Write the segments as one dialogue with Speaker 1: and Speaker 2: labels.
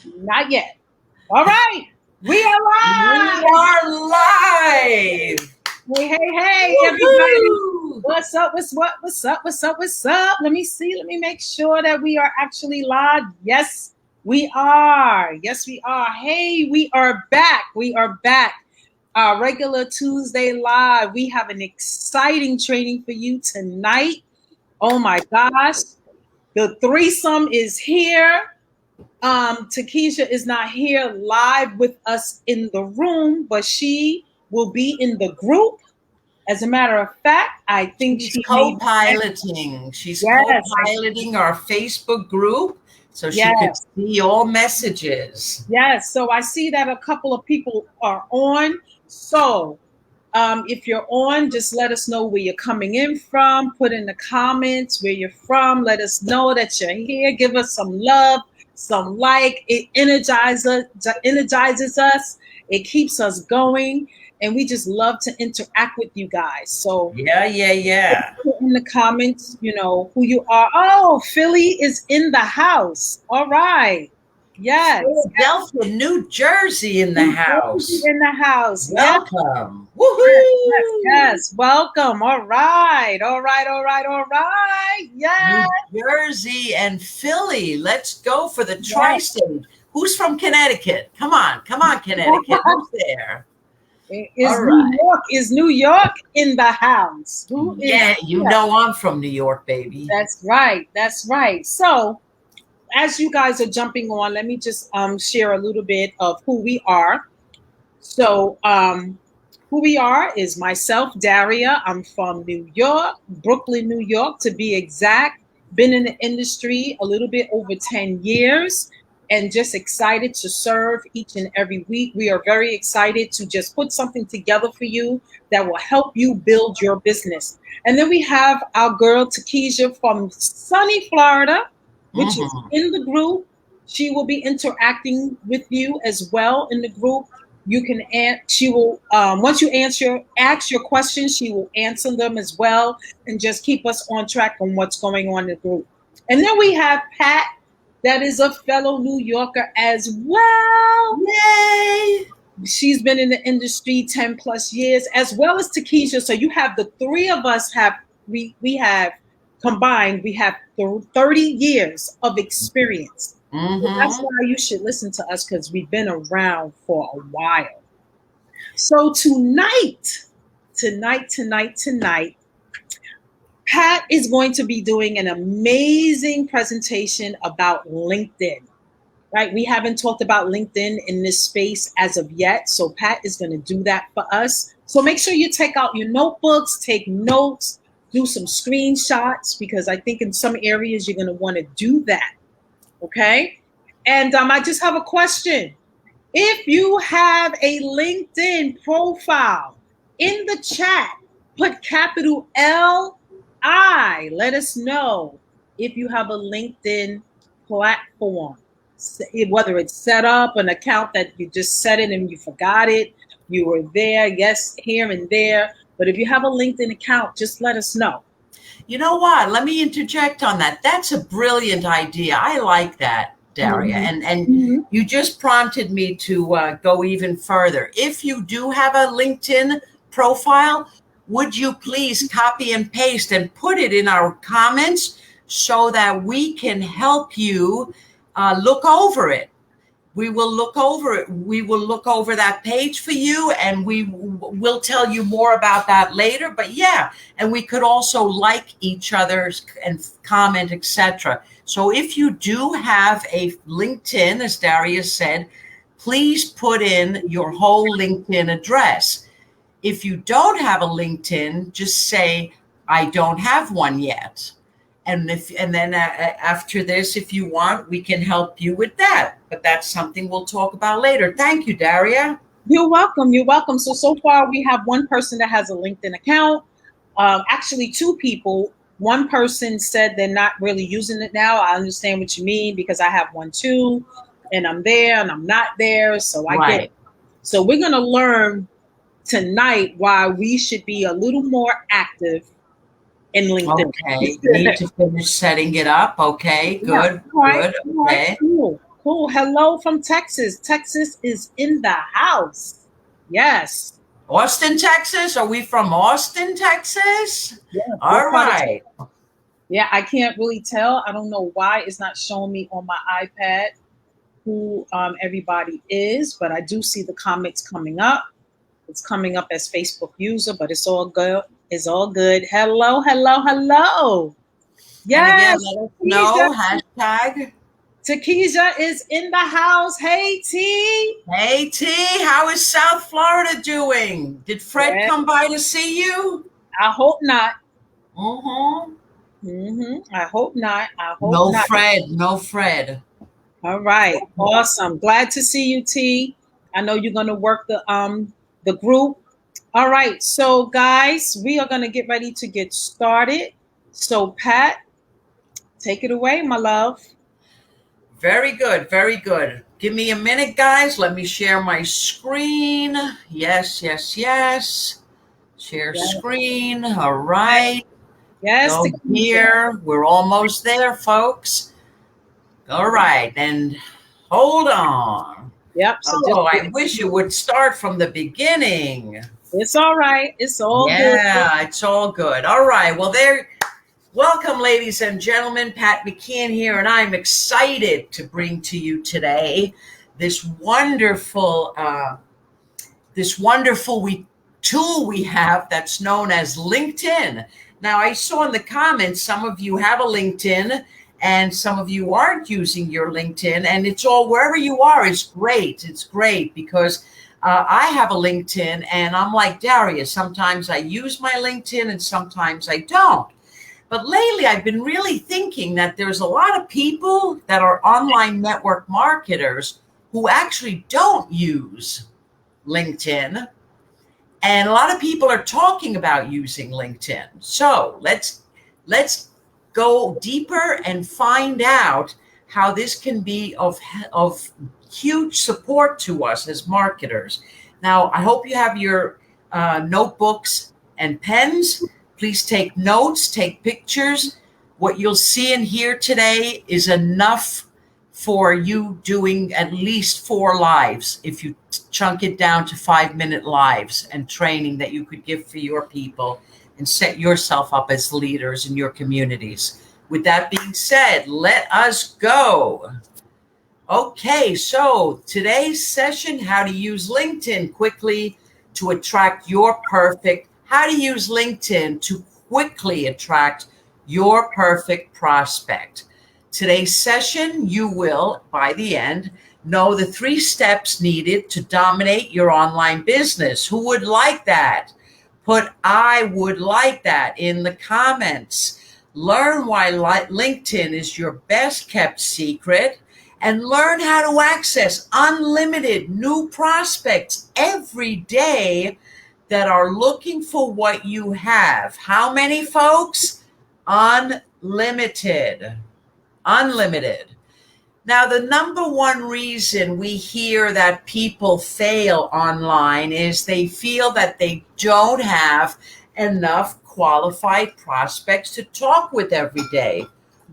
Speaker 1: Not yet. All right. We are live.
Speaker 2: We are live.
Speaker 1: Hey, everybody.
Speaker 2: Woohoo!
Speaker 1: What's up? What's up? Let me see. Let me make sure that we are actually live. Yes, we are. Yes, we are. Hey, we are back. We are back. Our regular Tuesday live. We have an exciting training for you tonight. Oh my gosh. The threesome is here. Tikeja is not here live with us in the room, but she will be in the group. As a matter of fact, I think
Speaker 2: She's
Speaker 1: she
Speaker 2: co-piloting. She's co-piloting our Facebook group so she could
Speaker 1: yes,
Speaker 2: see all messages.
Speaker 1: yes. So I see that a couple of people are on. So if you're on, just let us know where you're coming in from. Put in the comments where you're from. Let us know that you're here. Give us some love, some like. It energizes us. It keeps us going. And we just love to interact with you guys. So
Speaker 2: Yeah.
Speaker 1: put in the comments, who you are. Oh, Philly is in the house. All right. Yes.
Speaker 2: Philadelphia, New Jersey in the house.
Speaker 1: In the house.
Speaker 2: Welcome.
Speaker 1: Yes.
Speaker 2: Woohoo!
Speaker 1: Yes. Welcome. All right. Yes.
Speaker 2: New Jersey and Philly. Let's go for the tri-state. Who's from Connecticut? Come on, Connecticut. Who's there?
Speaker 1: Is New York in the house?
Speaker 2: You know I'm from New York, baby.
Speaker 1: That's right. So as you guys are jumping on, let me just share a little bit of who we are. So who we are is myself, Daria. I'm from New York, Brooklyn, New York, to be exact. Been in the industry a little bit over 10 years and just excited to serve each and every week. We are very excited to just put something together for you that will help you build your business. And then we have our girl, Tikeja, from sunny Florida, which is in the group. She will be interacting with you as well in the group. You can she will once you ask your questions, she will answer them as well and just keep us on track on what's going on in the group. And then we have Pat, that is a fellow New Yorker as well.
Speaker 2: Yay!
Speaker 1: She's been in the industry 10 plus years, as well as Tikeja. So you have the three of us we have combined, we have 30 years of experience. So that's why you should listen to us, because we've been around for a while. So tonight, Pat is going to be doing an amazing presentation about LinkedIn, right? We haven't talked about LinkedIn in this space as of yet. So Pat is going to do that for us. So make sure you take out your notebooks, take notes, do some screenshots, because I think in some areas you're going to want to do that. Okay. And I just have a question. If you have a LinkedIn profile, in the chat, put capital L-I. Let us know if you have a LinkedIn platform, whether it's set up, an account that you just set it and you forgot it. You were there, yes, here and there. But if you have a LinkedIn account, just let us know.
Speaker 2: You know what? Let me interject on that. That's a brilliant idea. I like that, Daria. And you just prompted me to go even further. If you do have a LinkedIn profile, would you please copy and paste and put it in our comments so that we can help you look over it? We will look over it. We will look over that page for you, and we will tell you more about that later. But yeah, and we could also like each other's and comment, etc. So if you do have a LinkedIn, as Daria said, please put in your whole LinkedIn address. If you don't have a LinkedIn, just say, I don't have one yet. And then after this, if you want, we can help you with that. But that's something we'll talk about later. Thank you, Daria.
Speaker 1: You're welcome. So far, we have one person that has a LinkedIn account. Actually, two people. One person said they're not really using it now. I understand what you mean, because I have one too, and I'm there and I'm not there. So I get it. So we're going to learn tonight why we should be a little more active in LinkedIn.
Speaker 2: Okay, need to finish setting it up. Okay, good, good. Okay.
Speaker 1: Cool. Cool. Hello from Texas. Texas is in the house. Yes.
Speaker 2: Austin, Texas. Are we from Austin, Texas?
Speaker 1: Yeah.
Speaker 2: All right.
Speaker 1: Yeah, I can't really tell. I don't know why it's not showing me on my iPad who everybody is, but I do see the comments coming up. It's coming up as Facebook user, but it's all good. It's all good. Hello, hello, hello.
Speaker 2: And again,
Speaker 1: Yes,
Speaker 2: let us know, hashtag.
Speaker 1: Tikeja is in the house. Hey, T.
Speaker 2: Hey, T, how is South Florida doing? Did Fred come by to see you?
Speaker 1: I hope not. I hope not. I hope
Speaker 2: no
Speaker 1: not.
Speaker 2: Fred. No Fred.
Speaker 1: All right. Awesome. Glad to see you, T. I know you're going to work the group. All right. So, guys, we are going to get ready to get started. So, Pat, take it away, my love.
Speaker 2: Very good. Very good. Give me a minute, guys. Let me share my screen. Yes, yes, yes. Share screen. All right.
Speaker 1: Yes.
Speaker 2: Go here. We're almost there, folks. All right. And hold on.
Speaker 1: Yep.
Speaker 2: So I wish you would start from the beginning.
Speaker 1: It's all right. It's all good.
Speaker 2: Yeah, it's all good. All right. Well, welcome, ladies and gentlemen. Pat McKeon here, and I'm excited to bring to you today this wonderful tool we have that's known as LinkedIn. Now, I saw in the comments some of you have a LinkedIn and some of you aren't using your LinkedIn, and it's all wherever you are. It's great. It's great because I have a LinkedIn, and I'm like Daria. Sometimes I use my LinkedIn and sometimes I don't. But lately, I've been really thinking that there's a lot of people that are online network marketers who actually don't use LinkedIn. And a lot of people are talking about using LinkedIn. So let's go deeper and find out how this can be of huge support to us as marketers. Now, I hope you have your notebooks and pens. Please take notes, take pictures. What you'll see and hear today is enough for you doing at least 4 lives if you chunk it down to 5-minute lives and training that you could give for your people and set yourself up as leaders in your communities. With that being said, let us go. Okay, so today's session, how to use LinkedIn quickly to attract how to use LinkedIn to quickly attract your perfect prospect. Today's session, you will, by the end, know the 3 steps needed to dominate your online business. Who would like that? Put "I would like that" in the comments. Learn why LinkedIn is your best kept secret, and learn how to access unlimited new prospects every day that are looking for what you have. How many, folks? Unlimited. Unlimited. Now, the number one reason we hear that people fail online is they feel that they don't have enough qualified prospects to talk with every day.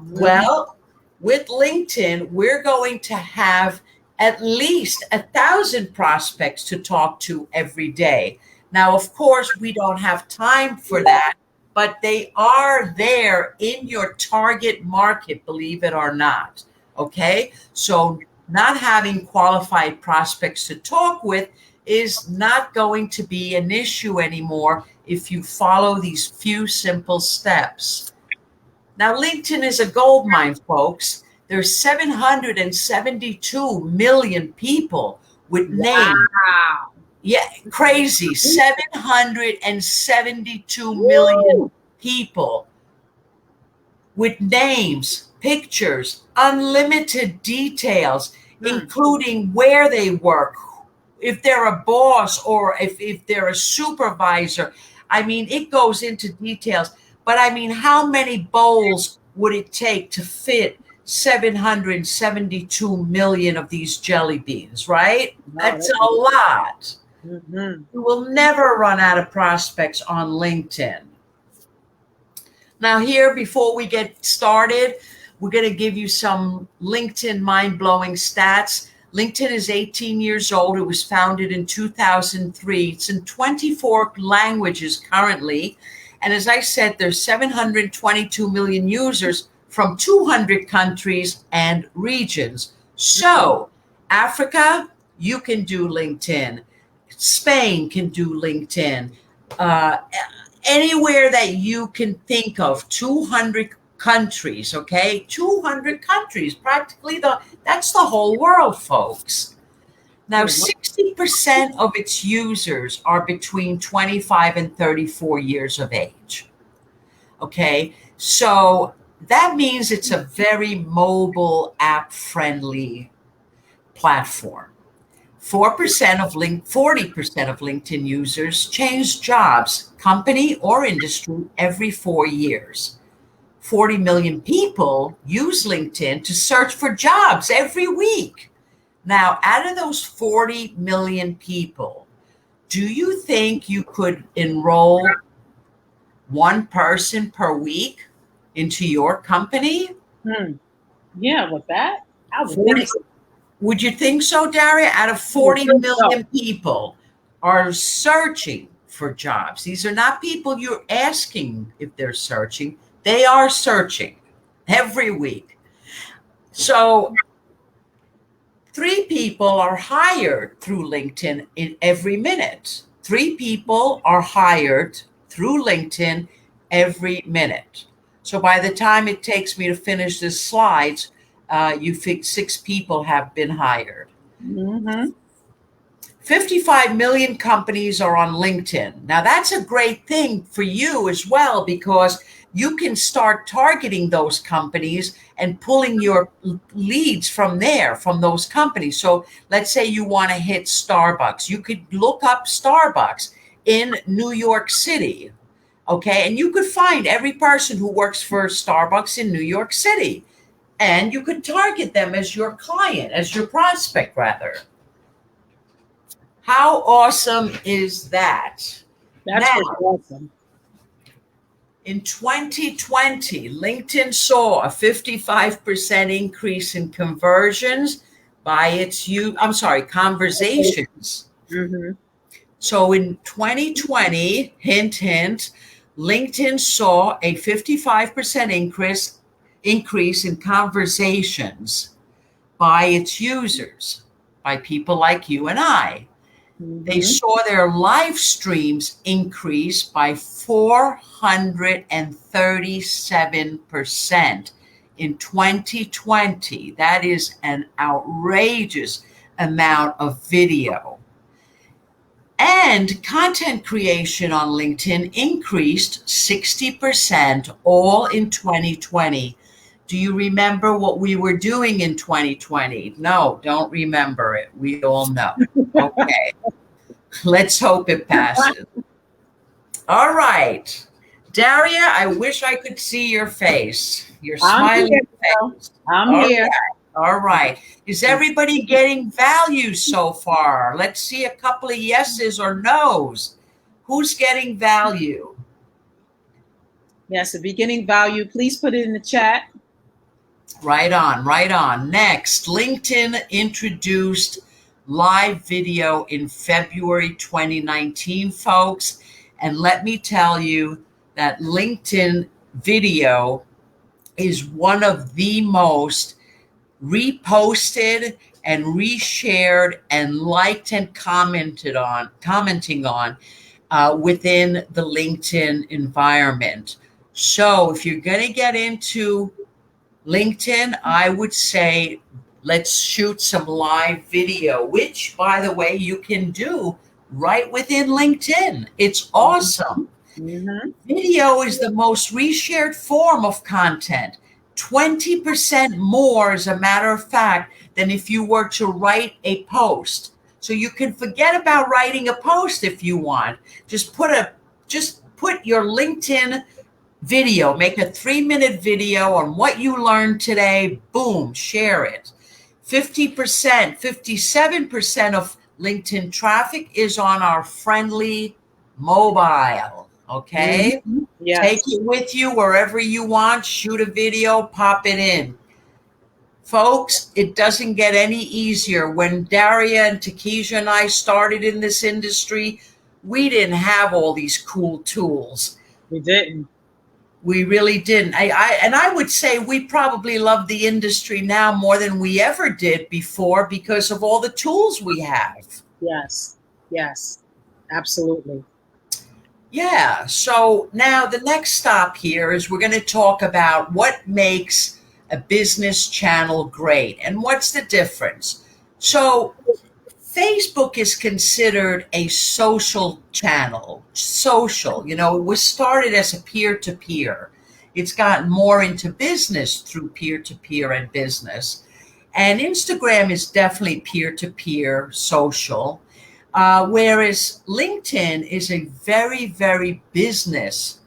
Speaker 2: Well, with LinkedIn, we're going to have at least 1,000 prospects to talk to every day. Now, of course, we don't have time for that, but they are there in your target market, believe it or not. Okay, so not having qualified prospects to talk with is not going to be an issue anymore if you follow these few simple steps. Now, LinkedIn is a gold mine, folks. There's 772 million people with names.
Speaker 1: Wow.
Speaker 2: Yeah, crazy. 772 million people with names, pictures, unlimited details, including where they work, if they're a boss or if they're a supervisor. I mean, it goes into details. But I mean, how many bowls would it take to fit 772 million of these jelly beans, right? That's a lot. You will never run out of prospects on LinkedIn. Now here, before we get started, We're going to give you some LinkedIn mind-blowing stats. LinkedIn is 18 years old. It was founded in 2003. It's in 24 languages currently. And as I said, there's 722 million users from 200 countries and regions. So Africa, you can do LinkedIn. Spain can do LinkedIn. Anywhere that you can think of, 200 countries, okay? 200 countries, practically that's the whole world, folks. Now, 60% of its users are between 25 and 34 years of age. Okay, so that means it's a very mobile app friendly platform. 40% of LinkedIn users change jobs, company or industry, every 4 years. 40 million people use LinkedIn to search for jobs every week. Now, out of those 40 million people, do you think you could enroll one person per week into your company?
Speaker 1: Yeah, with that, I would think so.
Speaker 2: Would you think so, Daria? Out of 40 million people are searching for jobs. These are not people you're asking if they're searching. They are searching every week. So 3 people are hired through LinkedIn in every minute. 3 people are hired through LinkedIn every minute. So by the time it takes me to finish this slides, you think 6 people have been hired. 55 million companies are on LinkedIn. Now, that's a great thing for you as well, because you can start targeting those companies and pulling your leads from there, from those companies. So let's say you want to hit Starbucks. You could look up Starbucks in New York City, okay? And you could find every person who works for Starbucks in New York City. And you could target them as your client, as your prospect, rather. How awesome is that?
Speaker 1: That's
Speaker 2: now,
Speaker 1: awesome.
Speaker 2: In 2020, LinkedIn saw a 55% increase in conversions by its conversations. So in 2020, hint, hint, LinkedIn saw a 55% increase in conversations by its users, by people like you and I. They saw their live streams increase by 437% in 2020. That is an outrageous amount of video. And content creation on LinkedIn increased 60%, all in 2020. Do you remember what we were doing in 2020? No, don't remember it. We all know. Okay. Let's hope it passes. All right. Daria, I wish I could see your face. Your smiling face.
Speaker 1: I'm here.
Speaker 2: All right. Is everybody getting value so far? Let's see a couple of yeses or nos. Who's getting value?
Speaker 1: Yes, the beginning value. Please put it in the chat.
Speaker 2: Right on, right on. Next, LinkedIn introduced live video in February 2019, folks. And let me tell you that LinkedIn video is one of the most reposted and reshared and liked and commenting on within the LinkedIn environment. So if you're going to get into LinkedIn, I would say let's shoot some live video, which, by the way, you can do right within LinkedIn. It's awesome. Video is the most reshared form of content. 20% more, as a matter of fact, than if you were to write a post. So you can forget about writing a post if you want. Just put your LinkedIn video, make a 3-minute video on what you learned today. Boom, share it. 57% of LinkedIn traffic is on our friendly mobile. Okay.
Speaker 1: Yes.
Speaker 2: Take it with you wherever you want. Shoot a video, pop it in. Folks, it doesn't get any easier. When Daria and Tikeja and I started in this industry, we didn't have all these cool tools.
Speaker 1: We didn't.
Speaker 2: We really didn't. I would say we probably love the industry now more than we ever did before because of all the tools we have.
Speaker 1: Yes. Yes. Absolutely.
Speaker 2: Yeah. So now the next stop here is we're going to talk about what makes a business channel great and what's the difference. So Facebook is considered a social channel. Social, it was started as a peer-to-peer. It's gotten more into business through peer-to-peer and business. And Instagram is definitely peer-to-peer social. Whereas LinkedIn is a very, very business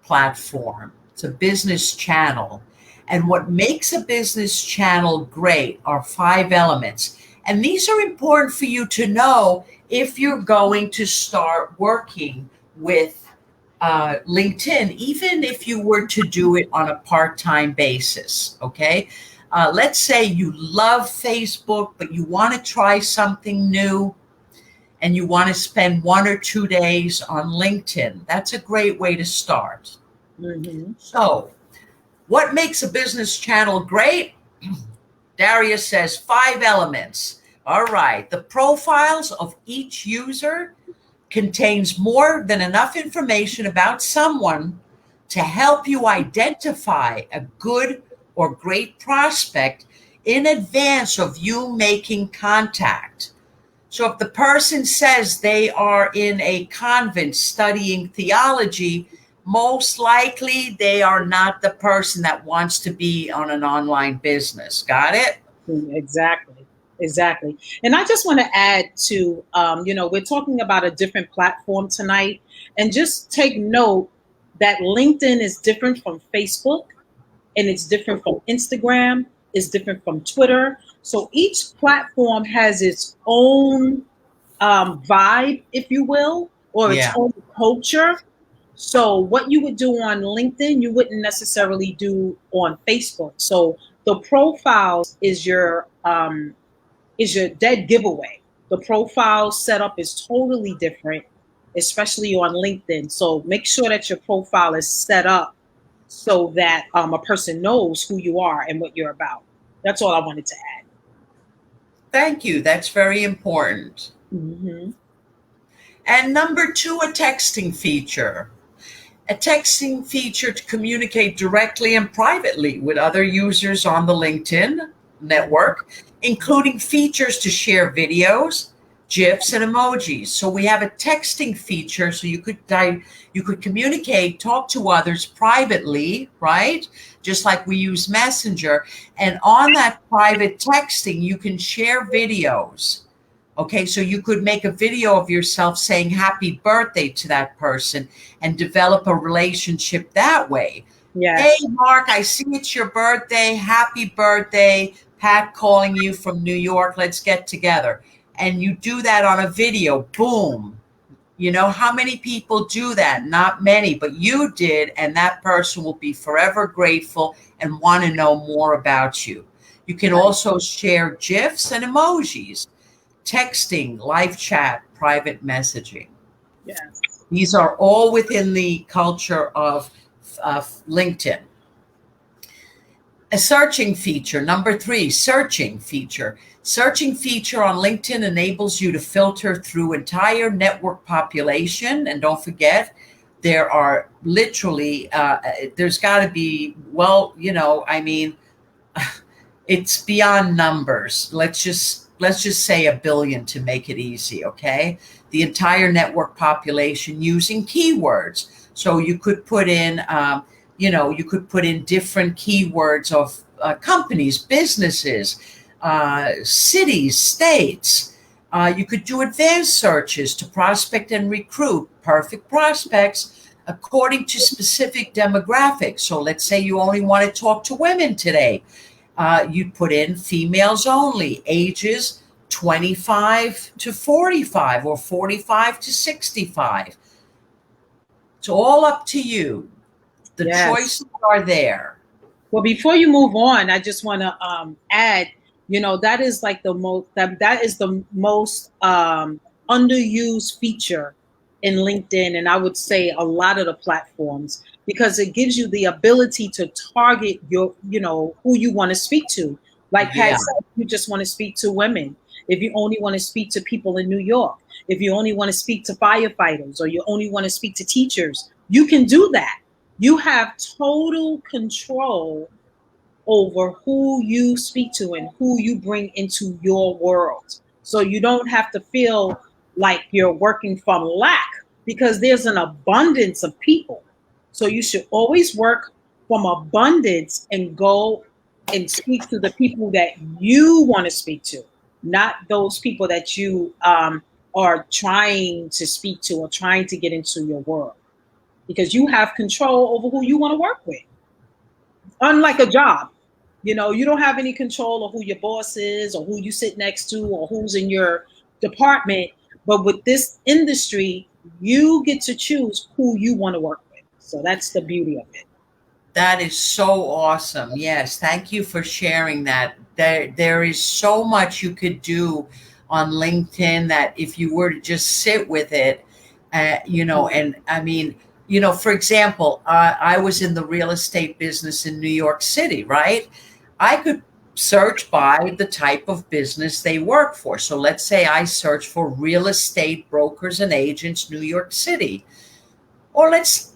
Speaker 2: platform. It's a business channel. And what makes a business channel great are 5 elements. And these are important for you to know if you're going to start working with LinkedIn, even if you were to do it on a part-time basis, okay? Let's say you love Facebook, but you want to try something new and you want to spend 1 or 2 days on LinkedIn. That's a great way to start. So, what makes a business channel great? Daria says 5 elements. All right. The profiles of each user contains more than enough information about someone to help you identify a good or great prospect in advance of you making contact. So if the person says they are in a convent studying theology, most likely they are not the person that wants to be on an online business. Got it?
Speaker 1: Exactly. Exactly. And I just want to add to, we're talking about a different platform tonight. And just take note that LinkedIn is different from Facebook, and it's different from Instagram, it's different from Twitter. So each platform has its own vibe, if you will, or its own culture. So what you would do on LinkedIn, you wouldn't necessarily do on Facebook. So the profiles is your dead giveaway. The profile setup is totally different, especially on LinkedIn. So make sure that your profile is set up so that a person knows who you are and what you're about. That's all I wanted to add.
Speaker 2: Thank you. That's very important. And number 2, a texting feature. A texting feature to communicate directly and privately with other users on the LinkedIn network, including features to share videos, GIFs, and emojis. So we have a texting feature so you could communicate, talk to others privately, right? Just like we use Messenger. And on that private texting, you can share videos. Okay, so you could make a video of yourself saying happy birthday to that person and develop a relationship that way.
Speaker 1: Yes.
Speaker 2: Hey, Mark, I see it's your birthday. Happy birthday. Pat calling you from New York. Let's get together. And you do that on a video. Boom. You know, how many people do that? Not many, but you did. And that person will be forever grateful and want to know more about you. You can also share GIFs and emojis. Texting, live chat, private messaging.
Speaker 1: Yes.
Speaker 2: These are all within the culture of LinkedIn. A searching feature. Number 3, searching feature. Searching feature on LinkedIn enables you to filter through entire network population. And don't forget, there are literally, there's got to be, it's beyond numbers. Let's just say 1 billion to make it easy, okay? The entire network population using keywords. So you could put in, different keywords of companies, businesses, cities, states. You could do advanced searches to prospect and recruit perfect prospects according to specific demographics. So let's say you only want to talk to women today. You'd put in females only, ages 25 to 45 or 45 to 65. It's all up to you. The
Speaker 1: Yes.
Speaker 2: choices are there.
Speaker 1: Well, before you move on, I just want to add, that is like that is the most underused feature in LinkedIn, and I would say a lot of the platforms, because it gives you the ability to target who you want to speak to. Like Pat
Speaker 2: Yeah.
Speaker 1: said, you just want to speak to women. If you only want to speak to people in New York, if you only want to speak to firefighters, or you only want to speak to teachers, you can do that. You have total control over who you speak to and who you bring into your world. So you don't have to feel like you're working from lack, because there's an abundance of people. So you should always work from abundance and go and speak to the people that you want to speak to, not those people that you are trying to speak to or trying to get into your world, because you have control over who you want to work with. Unlike a job, you don't have any control of who your boss is or who you sit next to or who's in your department. But with this industry, you get to choose who you want to work with. So that's the beauty of it.
Speaker 2: That is so awesome. Yes. Thank you for sharing that. There is so much you could do on LinkedIn that if you were to just sit with it, and I mean, for example, I was in the real estate business in New York City, right? I could search by the type of business they work for. So let's say I search for real estate brokers and agents, New York City. Or let's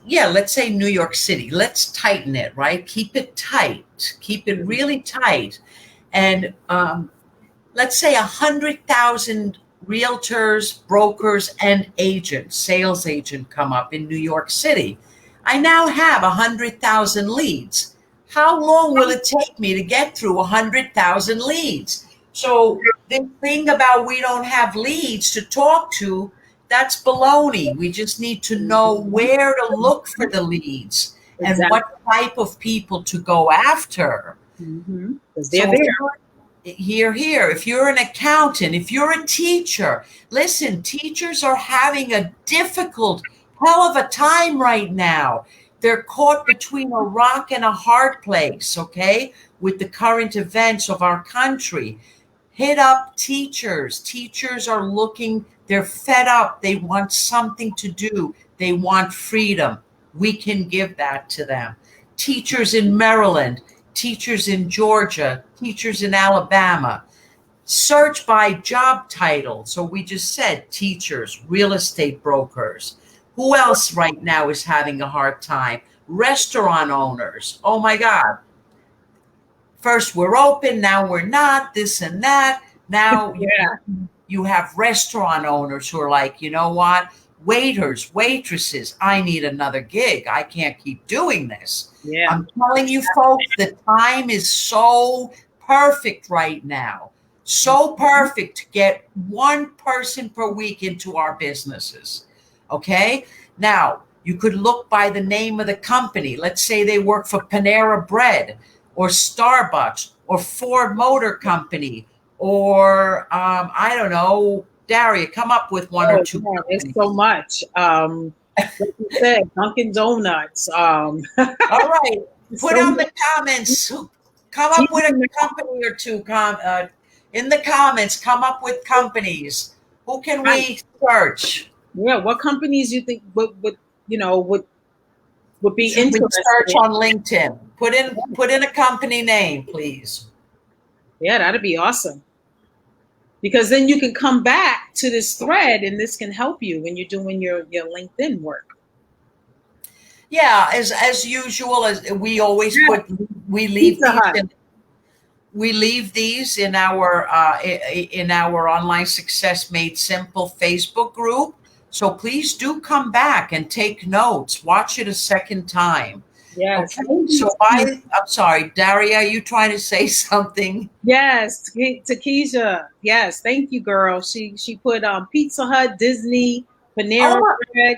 Speaker 2: say New York City. Let's tighten it, right? Keep it tight. Keep it really tight. And let's say 100,000 realtors, brokers, and agents, sales agent come up in New York City. I now have 100,000 leads. How long will it take me to get through 100,000 leads? So the thing about we don't have leads to talk to, that's baloney. We just need to know where to look for the leads and what type of people to go after.
Speaker 1: Because they're there.
Speaker 2: Here. If you're an accountant, if you're a teacher, listen, teachers are having a difficult hell of a time right now. They're caught between a rock and a hard place, okay, with the current events of our country. Hit up teachers. Teachers are looking, they're fed up. They want something to do. They want freedom. We can give that to them. Teachers in Maryland, teachers in Georgia, teachers in Alabama. Search by job title. So we just said teachers, real estate brokers. Who else right now is having a hard time? Restaurant owners. Oh my God. First we're open, now we're not, this and that. Now you have restaurant owners who are like, you know what? Waiters, waitresses, I need another gig. I can't keep doing this.
Speaker 1: Yeah.
Speaker 2: I'm telling you, folks, the time is so perfect right now. So perfect to get one person per week into our businesses. Okay? Now, you could look by the name of the company. Let's say they work for Panera Bread or Starbucks or Ford Motor Company or, I don't know, Daria, come up with one or two.
Speaker 1: It's so much. Like you said, Dunkin' Donuts.
Speaker 2: All right. Put on the comments. Come up with a company or two. In the comments, come up with companies. Who can we search?
Speaker 1: Yeah, what companies you think would be
Speaker 2: Should
Speaker 1: interesting?
Speaker 2: we search on LinkedIn? Put in a company name, please.
Speaker 1: Yeah, that'd be awesome. Because then you can come back to this thread and this can help you when you're doing your LinkedIn work.
Speaker 2: Yeah, as usual, as we always put, we leave these in our Online Success Made Simple Facebook group. So please do come back and take notes. Watch it a second time.
Speaker 1: Yes.
Speaker 2: Okay. So I'm sorry, Daria, are you trying to say something?
Speaker 1: Yes, Tikeja. Yes, thank you, girl. She put Pizza Hut, Disney, Panera Bread.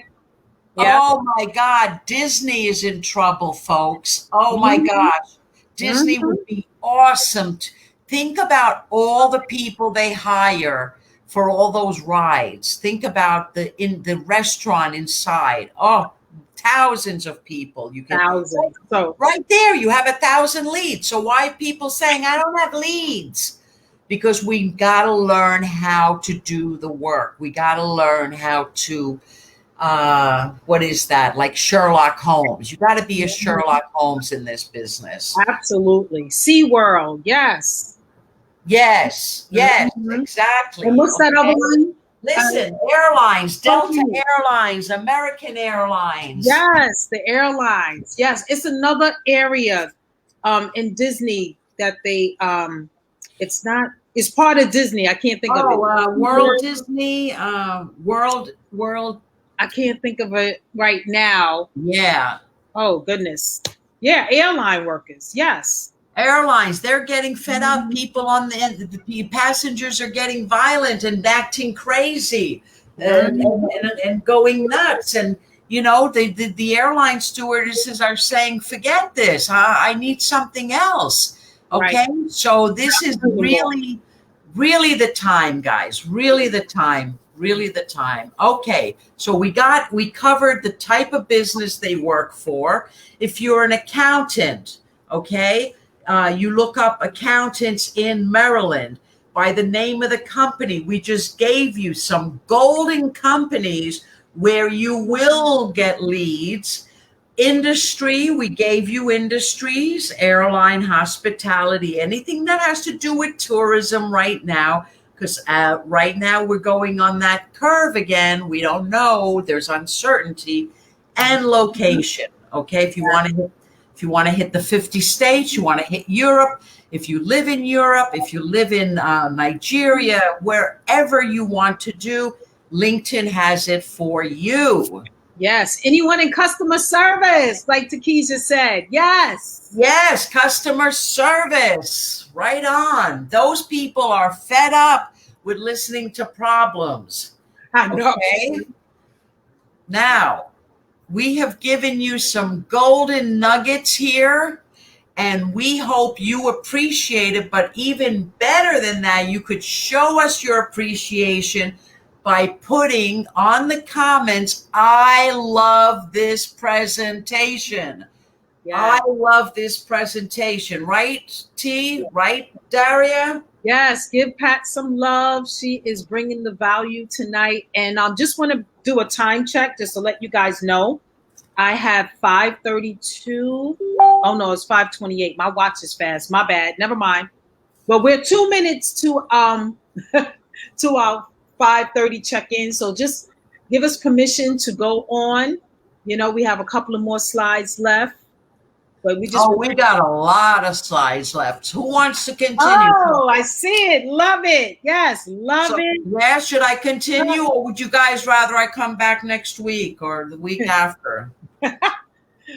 Speaker 2: Yeah. Oh my God, Disney is in trouble, folks. Oh my gosh, Disney would be awesome. Think about all the people they hire for all those rides. Think about the restaurant inside. Oh, thousands of people. You can
Speaker 1: Thousands. So
Speaker 2: right there, you have 1,000 leads. So why are people saying I don't have leads? Because we got to learn how to do the work. We got to learn how to, what is that? Like Sherlock Holmes. You got to be a Sherlock Holmes in this business.
Speaker 1: absolutely. SeaWorld. Yes.
Speaker 2: Yes, exactly.
Speaker 1: And what's that other one?
Speaker 2: Listen, airlines, Delta Airlines, American Airlines.
Speaker 1: Yes, the airlines. Yes, it's another area in Disney that they it's part of Disney. I can't think of it.
Speaker 2: World Disney, World.
Speaker 1: I can't think of it right now.
Speaker 2: Yeah.
Speaker 1: Oh goodness. Yeah, airline workers. Yes.
Speaker 2: Airlines, they're getting fed up. People on the passengers are getting violent and acting crazy and going nuts. And you know, the airline stewardesses are saying, "Forget this. I need something else." Okay, right. So this is really the time, guys. Really the time. Okay, so we covered the type of business they work for. If you're an accountant, okay. You look up accountants in Maryland by the name of the company. We just gave you some golden companies where you will get leads. Industry, we gave you industries, airline, hospitality, anything that has to do with tourism right now, because right now we're going on that curve again. We don't know. There's uncertainty. And location, okay? If you want to hit the 50 states, you want to hit Europe. If you live in Europe, if you live in Nigeria, wherever you want to do, LinkedIn has it for you.
Speaker 1: Yes. Anyone in customer service, like Tikeja said. Yes.
Speaker 2: Yes. Customer service. Right on. Those people are fed up with listening to problems.
Speaker 1: I know.
Speaker 2: Okay. Now, we have given you some golden nuggets here, and we hope you appreciate it. But even better than that, you could show us your appreciation by putting on the comments, "I love this presentation." Yeah. I love this presentation. Right, T? Right, Daria?
Speaker 1: Yes, give Pat some love. She is bringing the value tonight. And I just want to do a time check just to let you guys know. I have 5:32. Oh, no, it's 5:28. My watch is fast. My bad. Never mind. But we're 2 minutes to to our 5:30 check-in. So just give us permission to go on. You know, we have a couple of more slides left. But we
Speaker 2: got a lot of slides left. Who wants to continue?
Speaker 1: Oh, I see it. Love it. Yes, love it.
Speaker 2: Yeah, should I continue, or would you guys rather I come back next week or the week after?
Speaker 1: Okay.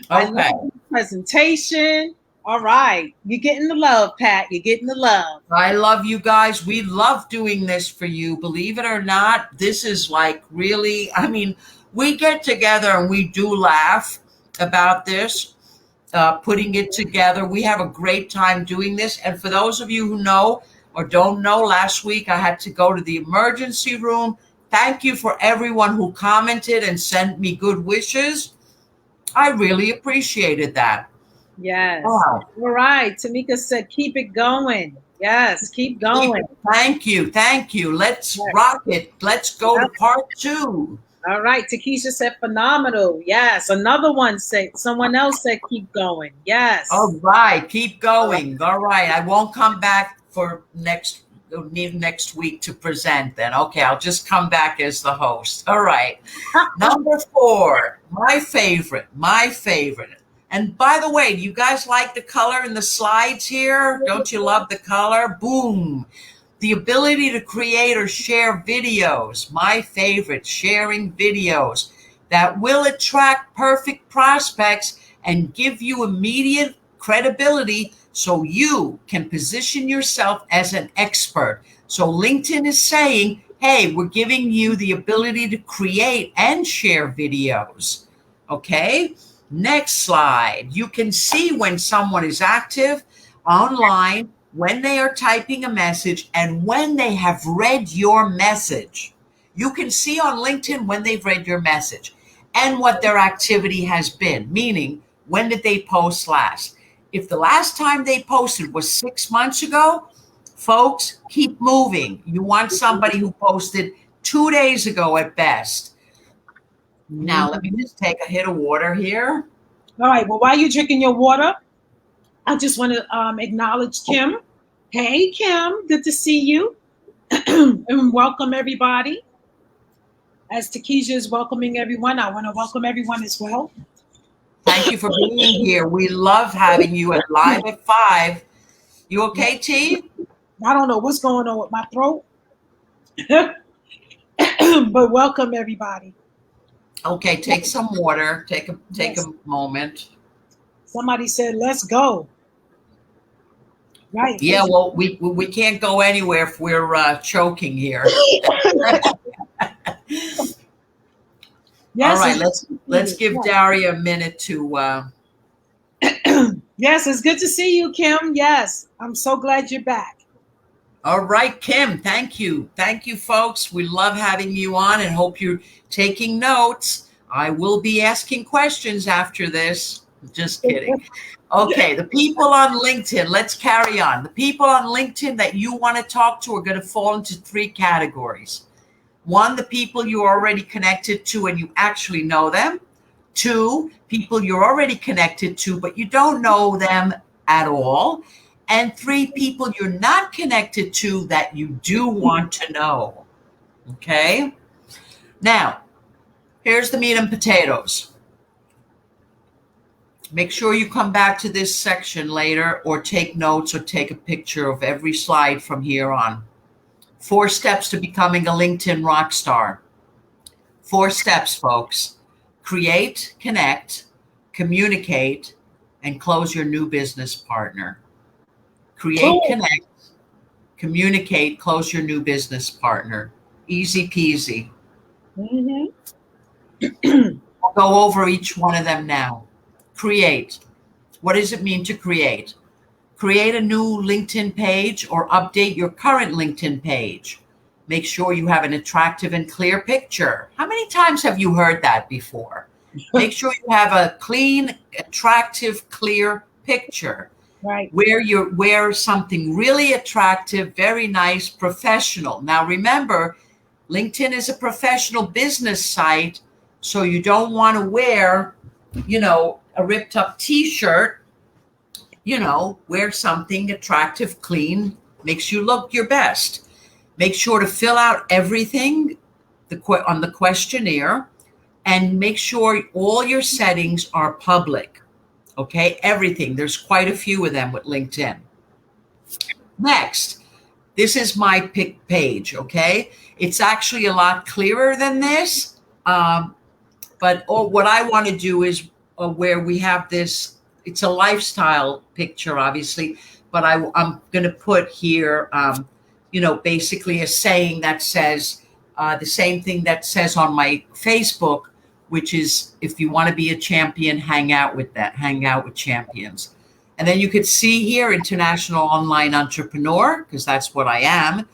Speaker 1: I love the presentation. All right. You're getting the love, Pat. You're getting the love.
Speaker 2: I love you guys. We love doing this for you. Believe it or not, this is like really, I mean, we get together and we do laugh about this. Putting it together. We have a great time doing this. And for those of you who know or don't know, last week I had to go to the emergency room. Thank you for everyone who commented and sent me good wishes. I really appreciated that.
Speaker 1: Yes. All right. Tamika said, keep it going. Yes, keep going.
Speaker 2: Thank you. Let's rock it. Let's go to part 2.
Speaker 1: All right. Tikeja said phenomenal. Yes. Another one said, someone else said, keep going. Yes.
Speaker 2: All right. Keep going. All right. I won't come back for next week to present then. Okay. I'll just come back as the host. All right. Number 4, my favorite. And by the way, do you guys like the color in the slides here? Don't you love the color? Boom. The ability to create or share videos, my favorite, sharing videos that will attract perfect prospects and give you immediate credibility so you can position yourself as an expert. So LinkedIn is saying, hey, we're giving you the ability to create and share videos. Okay, next slide. You can see when someone is active online, when they are typing a message, and when they have read your message. You can see on LinkedIn when they've read your message. and what their activity has been, meaning when did they post last? If the last time they posted was 6 months ago, folks, keep moving. You want somebody who posted 2 days ago at best. Now, let me just take a hit of water here.
Speaker 1: All right. Well, while you're drinking your water, I just want to acknowledge Kim. Hey, Kim. Good to see you. And welcome, everybody. As Tikeja is welcoming everyone, I want to welcome everyone as well.
Speaker 2: Thank you for being here. We love having you at Live at 5. You okay, T?
Speaker 1: I don't know what's going on with my throat. But welcome, everybody.
Speaker 2: Okay, take some water. Take a moment.
Speaker 1: Somebody said, "Let's go." Right.
Speaker 2: Yeah, well, we can't go anywhere if we're choking here.
Speaker 1: Yes,
Speaker 2: all right, let's give Daria a minute to.
Speaker 1: Yes, it's good to see you, Kim. Yes, I'm so glad you're back.
Speaker 2: All right, Kim, thank you. Thank you, folks. We love having you on and hope you're taking notes. I will be asking questions after this. Just kidding. Okay, the people on LinkedIn, let's carry on. The people on LinkedIn that you want to talk to are going to fall into 3 categories. 1, the people you're already connected to and you actually know them. 2, people you're already connected to, but you don't know them at all. And 3, people you're not connected to that you do want to know. Okay? Now, here's the meat and potatoes. Make sure you come back to this section later or take notes or take a picture of every slide from here on. 4 steps to becoming a LinkedIn rock star. 4 steps, folks. Create, connect, communicate, and close your new business partner. Create, connect, communicate, close your new business partner. Easy peasy. I'll go over each one of them now. Create. What does it mean to create? Create a new LinkedIn page or update your current LinkedIn page. Make sure you have an attractive and clear picture. How many times have you heard that before? Make sure you have a clean, attractive, clear picture.
Speaker 1: Right.
Speaker 2: Where you wear something really attractive, very nice, professional. Now remember, LinkedIn is a professional business site, so you don't want to wear, a ripped up t-shirt. Wear something attractive, clean, makes you look your best. Make sure to fill out everything on the questionnaire and make sure all your settings are public. Okay, everything. There's quite a few of them with LinkedIn. Next, this is my pick page, okay? It's actually a lot clearer than this, but what I want to do is where we have this, it's a lifestyle picture, obviously, but I'm going to put here, basically a saying that says the same thing that says on my Facebook, which is, if you want to be a champion, hang out with champions. And then you could see here, international online entrepreneur, because that's what I am,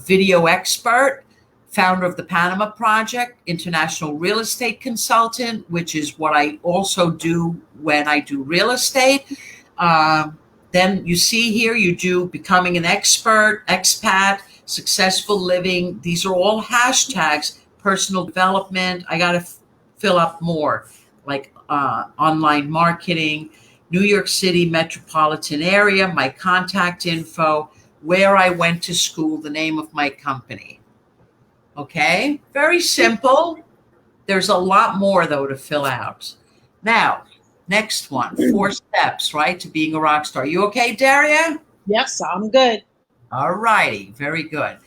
Speaker 2: video expert, founder of the Panama Project, international real estate consultant, which is what I also do when I do real estate. Then you see here, you do becoming an expert, expat, successful living. These are all hashtags, personal development. I got to fill up more, like online marketing, New York City metropolitan area, my contact info, where I went to school, the name of my company. Okay, very simple. There's a lot more, though, to fill out. Now, next one, 4 steps, right, to being a rock star. You okay, Daria?
Speaker 1: Yes, I'm good.
Speaker 2: All righty, very good.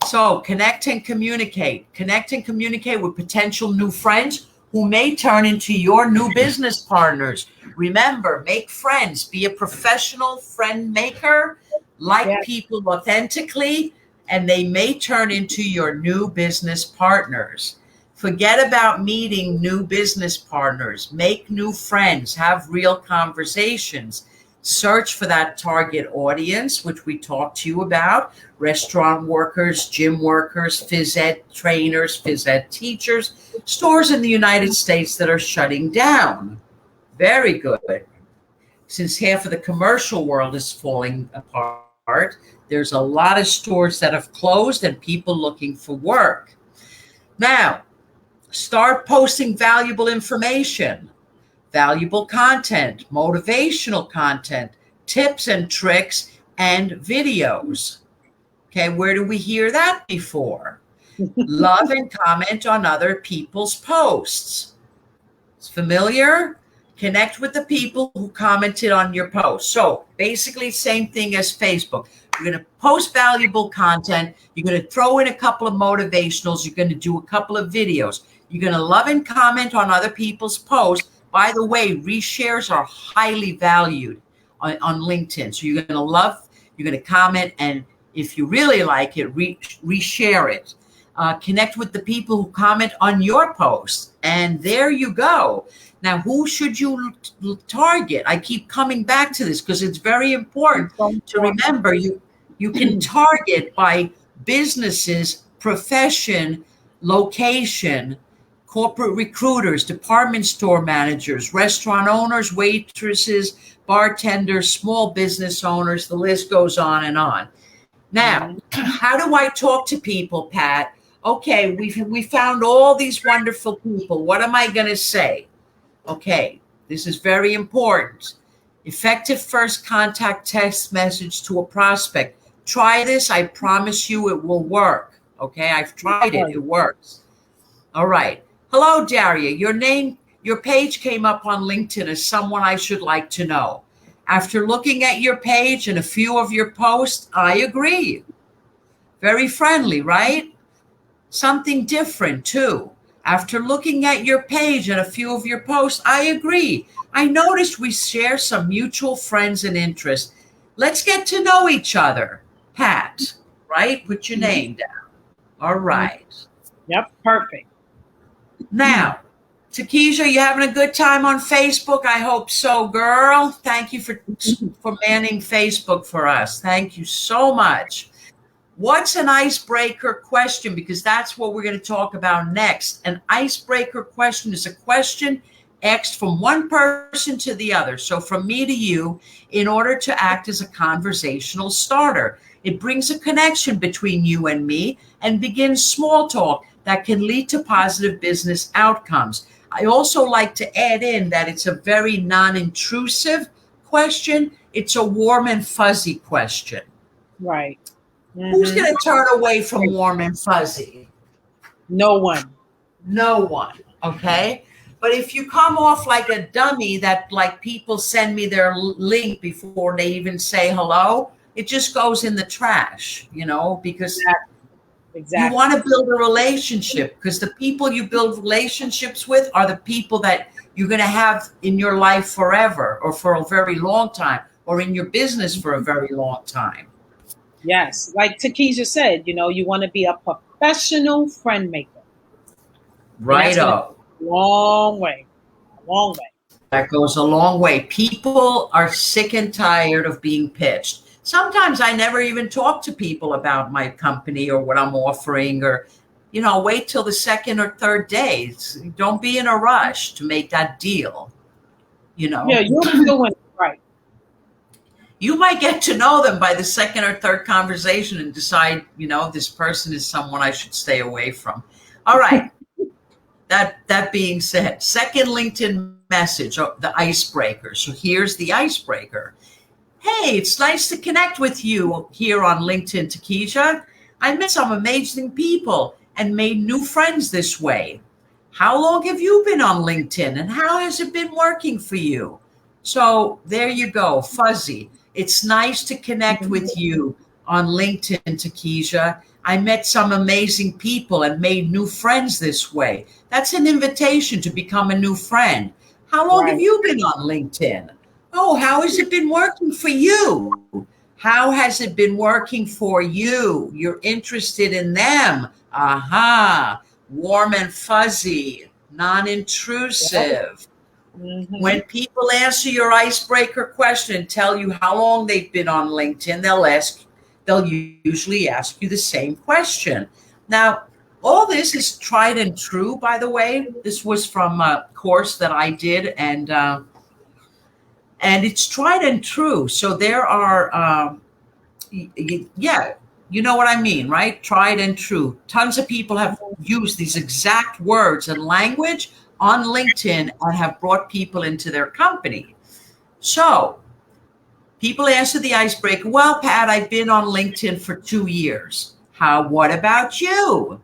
Speaker 2: So connect and communicate. Connect and communicate with potential new friends who may turn into your new business partners. Remember, make friends. Be a professional friend maker. Like people authentically, and they may turn into your new business partners. Forget about meeting new business partners. Make new friends. Have real conversations. search for that target audience, which we talked to you about: restaurant workers, gym workers, phys ed trainers, phys ed teachers, stores in the United States that are shutting down. Very good. Since half of the commercial world is falling apart, there's a lot of stores that have closed and people looking for work. Now, start posting valuable information, valuable content, motivational content, tips and tricks, and videos. Okay, where do we hear that before? Love and comment on other people's posts. It's familiar? Connect with the people who commented on your post. So basically, same thing as Facebook. You're going to post valuable content. You're going to throw in a couple of motivationals. You're going to do a couple of videos. You're going to love and comment on other people's posts. By the way, reshares are highly valued on LinkedIn. So you're going to love, you're going to comment, and if you really like it, reshare it. Connect with the people who comment on your post. And there you go. Now, who should you target? I keep coming back to this because it's very important to remember. You can target by businesses, profession, location, corporate recruiters, department store managers, restaurant owners, waitresses, bartenders, small business owners. The list goes on and on. Now, how do I talk to people, Pat? Okay, we found all these wonderful people. What am I going to say? Okay, this is very important. Effective first contact text message to a prospect. Try this. I promise you it will work. Okay, I've tried it. It works. All right. Hello, Daria. Your page came up on LinkedIn as someone I should like to know. After looking at your page and a few of your posts, I agree. Very friendly, right? Something different, too. After looking at your page and a few of your posts, I agree. I noticed we share some mutual friends and interests. Let's get to know each other. Pat, right? Put your name down. All right.
Speaker 1: Yep, perfect.
Speaker 2: Now, Tikeja, you having a good time on Facebook? I hope so, girl. Thank you for manning Facebook for us. Thank you so much. What's an icebreaker question? Because that's what we're going to talk about next. An icebreaker question is a question asked from one person to the other. So from me to you, in order to act as a conversational starter. It brings a connection between you and me and begins small talk that can lead to positive business outcomes. I also like to add in that it's a very non-intrusive question. It's a warm and fuzzy question.
Speaker 1: Right. Mm-hmm.
Speaker 2: Who's going to turn away from warm and fuzzy?
Speaker 1: No one.
Speaker 2: No one. Okay. But if you come off like a dummy that like people send me their link before they even say hello, it just goes in the trash, because
Speaker 1: exactly.
Speaker 2: You want to build a relationship, because the people you build relationships with are the people that you're going to have in your life forever or for a very long time or in your business for a very long time.
Speaker 1: Yes. Like Tikeja said, you want to be a professional friend maker.
Speaker 2: Right up.
Speaker 1: Long way.
Speaker 2: That goes a long way. People are sick and tired of being pitched. Sometimes I never even talk to people about my company or what I'm offering, or, wait till the second or third day. Don't be in a rush to make that deal.
Speaker 1: Yeah, you're doing it right.
Speaker 2: You might get to know them by the second or third conversation and decide, this person is someone I should stay away from. All right. That being said, second LinkedIn message, the icebreaker. So here's the icebreaker. Hey, it's nice to connect with you here on LinkedIn, Tikeja. I met some amazing people and made new friends this way. How long have you been on LinkedIn and how has it been working for you? So there you go, fuzzy. It's nice to connect with you on LinkedIn, Tikeja. I met some amazing people and made new friends this way. That's an invitation to become a new friend. How long have you been on LinkedIn? Oh, how has it been working for you? How has it been working for you? You're interested in them. Aha. Warm and fuzzy, non-intrusive. When people answer your icebreaker question and tell you how long they've been on LinkedIn, they'll usually ask you the same question. Now, all this is tried and true, by the way. This was from a course that I did, and it's tried and true. So there are, yeah, you know what I mean, right? Tried and true. Tons of people have used these exact words and language on LinkedIn and have brought people into their company. So people answer the icebreaker. Well, Pat, I've been on LinkedIn for 2 years. What about you?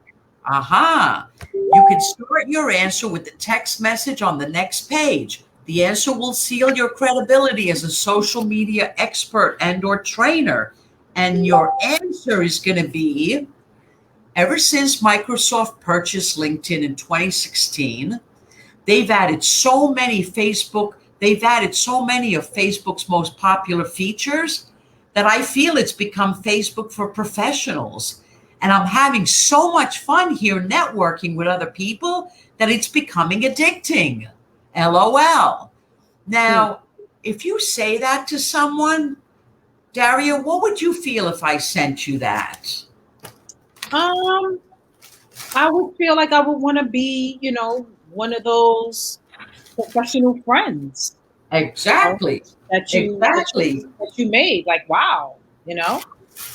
Speaker 2: Aha. You can start your answer with the text message on the next page. The answer will seal your credibility as a social media expert and or trainer. And your answer is going to be, ever since Microsoft purchased LinkedIn in 2016, they've added so many of Facebook's most popular features that I feel it's become Facebook for professionals. And I'm having so much fun here networking with other people that it's becoming addicting. LOL. Now, if you say that to someone, Daria, what would you feel if I sent you that?
Speaker 1: I would feel like I would want to be, one of those professional friends.
Speaker 2: Exactly.
Speaker 1: That you made. Like, wow,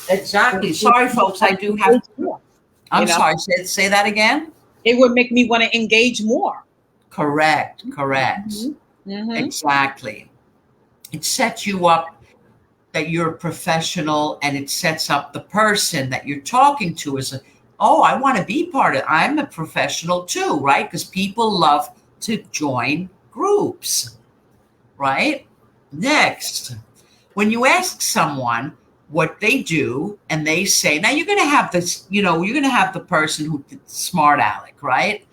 Speaker 2: Exactly. Sorry, folks, I do have. I'm sorry. Say that again.
Speaker 1: It would make me want to engage more.
Speaker 2: Correct. Exactly. It sets you up that you're a professional, and it sets up the person that you're talking to as I want to be part of it. I'm a professional too, right? Because people love to join groups, right? Next, when you ask someone what they do and they say, now you're going to have this, you're going to have the person who smart aleck, right?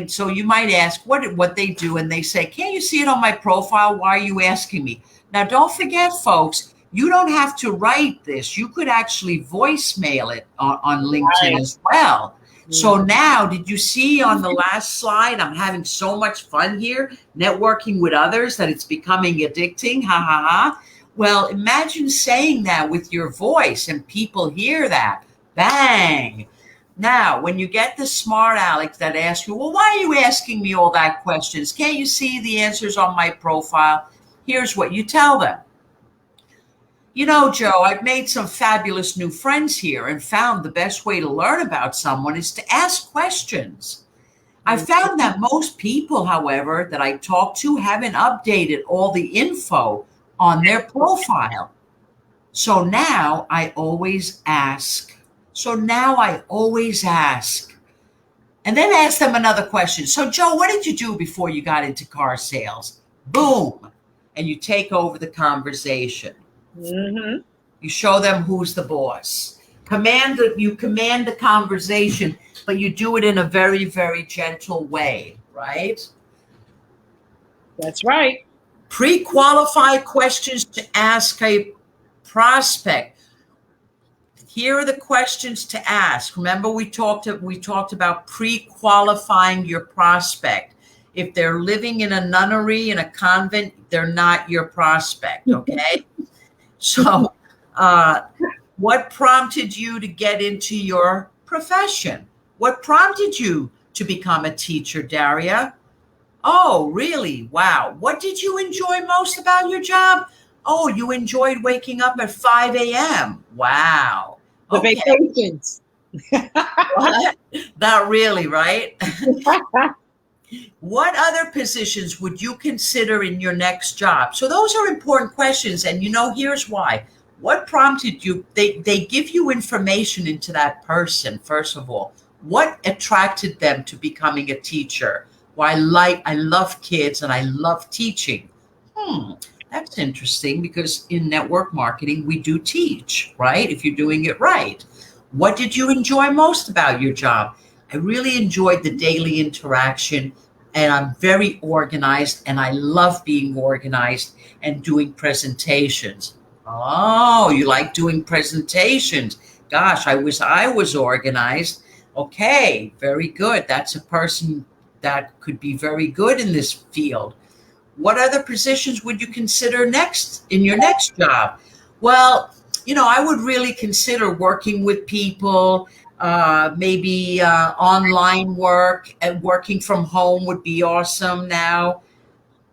Speaker 2: So you might ask what they do, and they say, can't you see it on my profile? Why are you asking me? Now, don't forget, folks, you don't have to write this. You could actually voicemail it on LinkedIn as well. So now, did you see on the last slide, I'm having so much fun here, networking with others, that it's becoming addicting. Ha, ha, ha. Well, imagine saying that with your voice and people hear that. Bang. Now, when you get the smart aleck that asks you, well, why are you asking me all that questions? Can't you see the answers on my profile? Here's what you tell them. Joe, I've made some fabulous new friends here and found the best way to learn about someone is to ask questions. I found that most people, however, that I talk to haven't updated all the info on their profile. So now I always ask. And then ask them another question. So, Joe, what did you do before you got into car sales? Boom. And you take over the conversation. You show them who's the boss. You command the conversation, but you do it in a very, very gentle way, right?
Speaker 1: That's right.
Speaker 2: Pre-qualify questions to ask a prospect. Here are the questions to ask. Remember, we talked about pre-qualifying your prospect. If they're living in a nunnery, in a convent, they're not your prospect, okay? So, what prompted you to get into your profession? What prompted you to become a teacher, Daria? Oh, really? Wow. What did you enjoy most about your job? Oh, you enjoyed waking up at 5 a.m. Wow.
Speaker 1: The vacations.
Speaker 2: Not really, right? What other positions would you consider in your next job? So those are important questions. And here's why. What prompted you? They give you information into that person, first of all. What attracted them to becoming a teacher? Well, I love kids and I love teaching. That's interesting, because in network marketing, we do teach, right? If you're doing it right. What did you enjoy most about your job? I really enjoyed the daily interaction, and I'm very organized, and I love being organized and doing presentations. Oh, you like doing presentations? Gosh, I was organized. Okay, very good. That's a person that could be very good in this field. What other positions would you consider next in your next job? Well, I would really consider working with people, maybe online work, and working from home would be awesome now.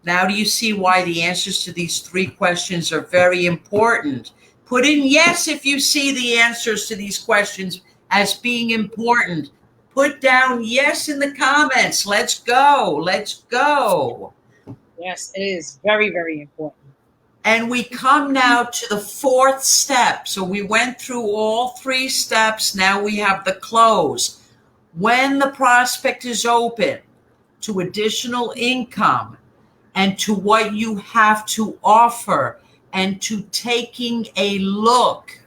Speaker 2: Now, do you see why the answers to these three questions are very important? Put in yes if you see the answers to these questions as being important. Put down yes in the comments. Let's go. Let's go.
Speaker 1: Yes, it is very, very important.
Speaker 2: And we come now to the fourth step. So we went through all three steps. Now we have the close. When the prospect is open to additional income and to what you have to offer and to taking a look,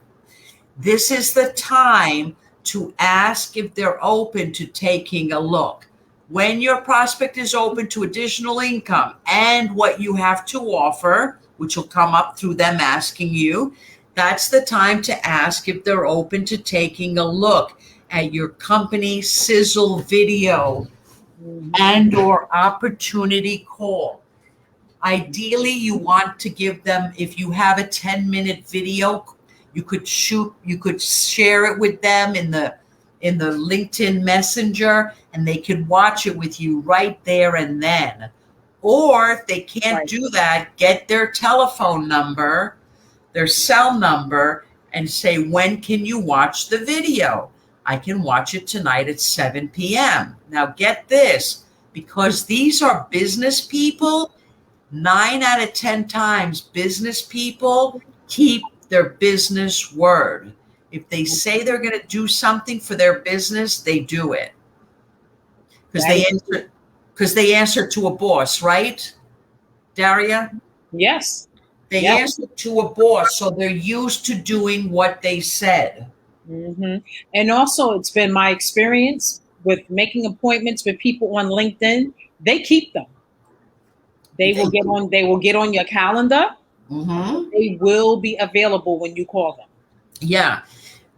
Speaker 2: this is the time to ask if they're open to taking a look. When your prospect is open to additional income and what you have to offer, which will come up through them asking you, that's the time to ask if they're open to taking a look at your company sizzle video and or opportunity call. Ideally, you want to give them, if you have a 10-minute video, you could share it with them in the LinkedIn Messenger, and they could watch it with you right there and then. Or if they can't do that, get their telephone number, their cell number, and say, when can you watch the video? I can watch it tonight at 7 p.m. Now get this, because these are business people, 9 out of 10 times business people keep their business word. If they say they're going to do something for their business, they do it. Because they answer to a boss, right, Daria?
Speaker 1: Yes.
Speaker 2: They answer to a boss, so they're used to doing what they said.
Speaker 1: Mm-hmm. And also, it's been my experience with making appointments with people on LinkedIn. They keep them. They will get on your calendar.
Speaker 2: Mm-hmm.
Speaker 1: They will be available when you call them.
Speaker 2: Yeah.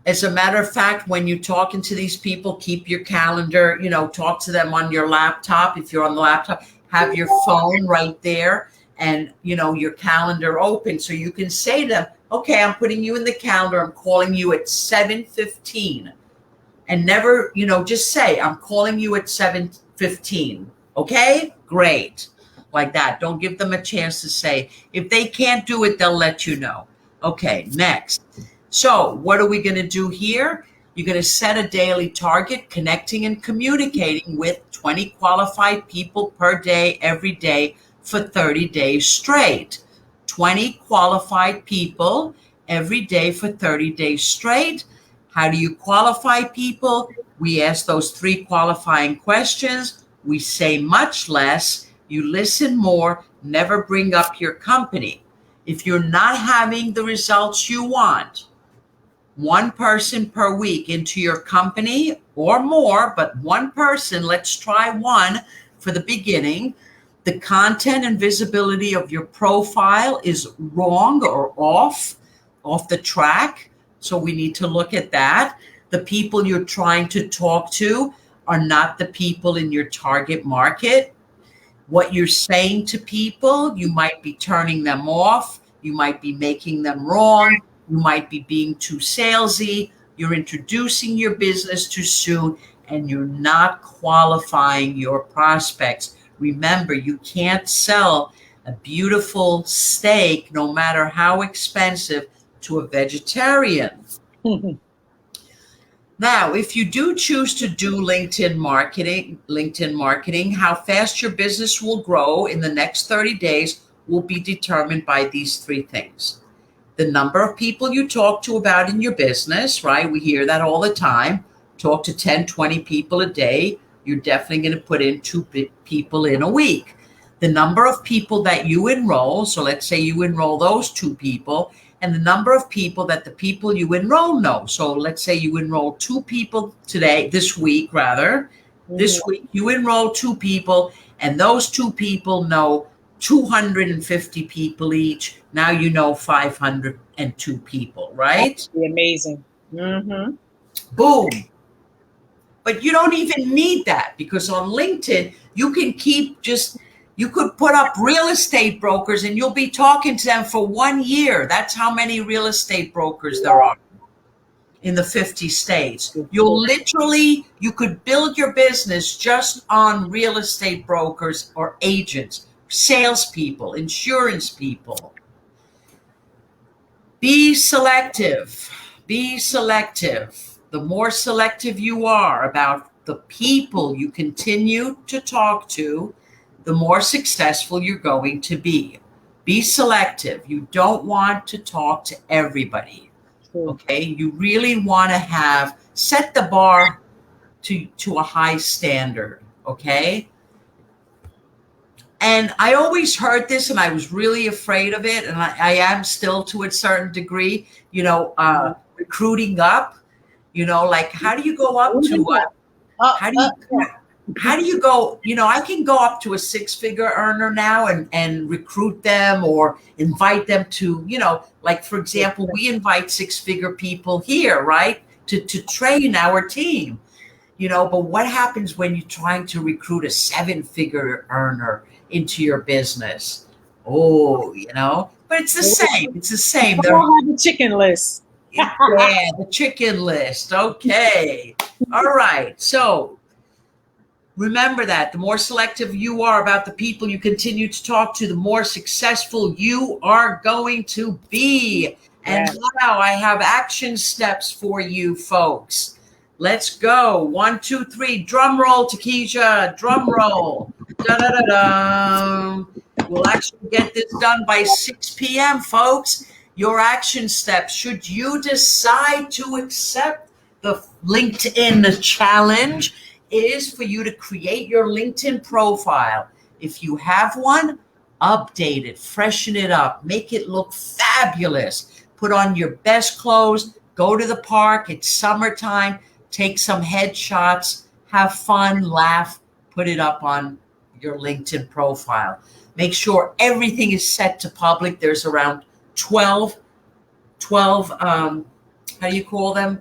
Speaker 2: As a matter of fact, when you're talking to these people, keep your calendar, talk to them on your laptop. If you're on the laptop, have your phone right there and, your calendar open. So you can say to them, okay, I'm putting you in the calendar. I'm calling you at 7:15. And never, just say, I'm calling you at 7:15. Okay, great. Like that. Don't give them a chance to say. If they can't do it, they'll let you know. Okay, next. So what are we going to do here? You're going to set a daily target, connecting and communicating with 20 qualified people per day, every day for 30 days straight. 20 qualified people every day for 30 days straight. How do you qualify people? We ask those 3 qualifying questions. We say much less. You listen more. Never bring up your company. If you're not having the results you want, 1 person per week into your company or more, but 1 person, let's try 1 for the beginning. The content and visibility of your profile is wrong or off the track. So we need to look at that. The people you're trying to talk to are not the people in your target market. What you're saying to people, you might be turning them off. You might be making them wrong. You might be being too salesy. You're introducing your business too soon, and you're not qualifying your prospects. Remember, you can't sell a beautiful steak, no matter how expensive, to a vegetarian. Now, if you do choose to do LinkedIn marketing, how fast your business will grow in the next 30 days will be determined by these 3 things. The number of people you talk to about in your business, right? We hear that all the time. Talk to 10, 20 people a day. You're definitely going to put in 2 people in a week. The number of people that you enroll, so let's say you enroll those 2 people, and the number of people that the people you enroll know. So let's say you enroll 2 people this week. This week you enroll 2 people, and those 2 people know 250 people each. Now you know 502 people, right?
Speaker 1: That'd be amazing. Mm-hmm.
Speaker 2: Boom. But you don't even need that, because on LinkedIn, you can keep just You could put up real estate brokers and you'll be talking to them for 1 year. That's how many real estate brokers there are in the 50 states. You could build your business just on real estate brokers or agents, salespeople, insurance people. Be selective. Be selective. The more selective you are about the people you continue to talk to, the more successful you're going to be. Be selective. You don't want to talk to everybody. Okay? You really want to set the bar to a high standard. Okay? And I always heard this and I was really afraid of it. And I am still to a certain degree, recruiting up, like how do you go up to, how do you go, I can go up to a 6-figure earner now and recruit them or invite them to, like, for example, we invite 6-figure people here, right, to train our team, but what happens when you're trying to recruit a 7-figure earner into your business? But it's the same. It's the same.
Speaker 1: They don't have a chicken list.
Speaker 2: Yeah, the chicken list. Okay. All right. So remember that the more selective you are about the people you continue to talk to, the more successful you are going to be. And now I have action steps for you folks. Let's go. 1, 2, 3. Drum roll, Tikeja. Drum roll. Da-da-da-da. We'll actually get this done by 6 p.m., folks. Your action steps, should you decide to accept the LinkedIn challenge, is for you to create your LinkedIn profile. If you have one, update it, freshen it up, make it look fabulous. Put on your best clothes, go to the park, it's summertime, take some headshots, have fun, laugh, put it up on your LinkedIn profile. Make sure everything is set to public. There's around 12, how do you call them?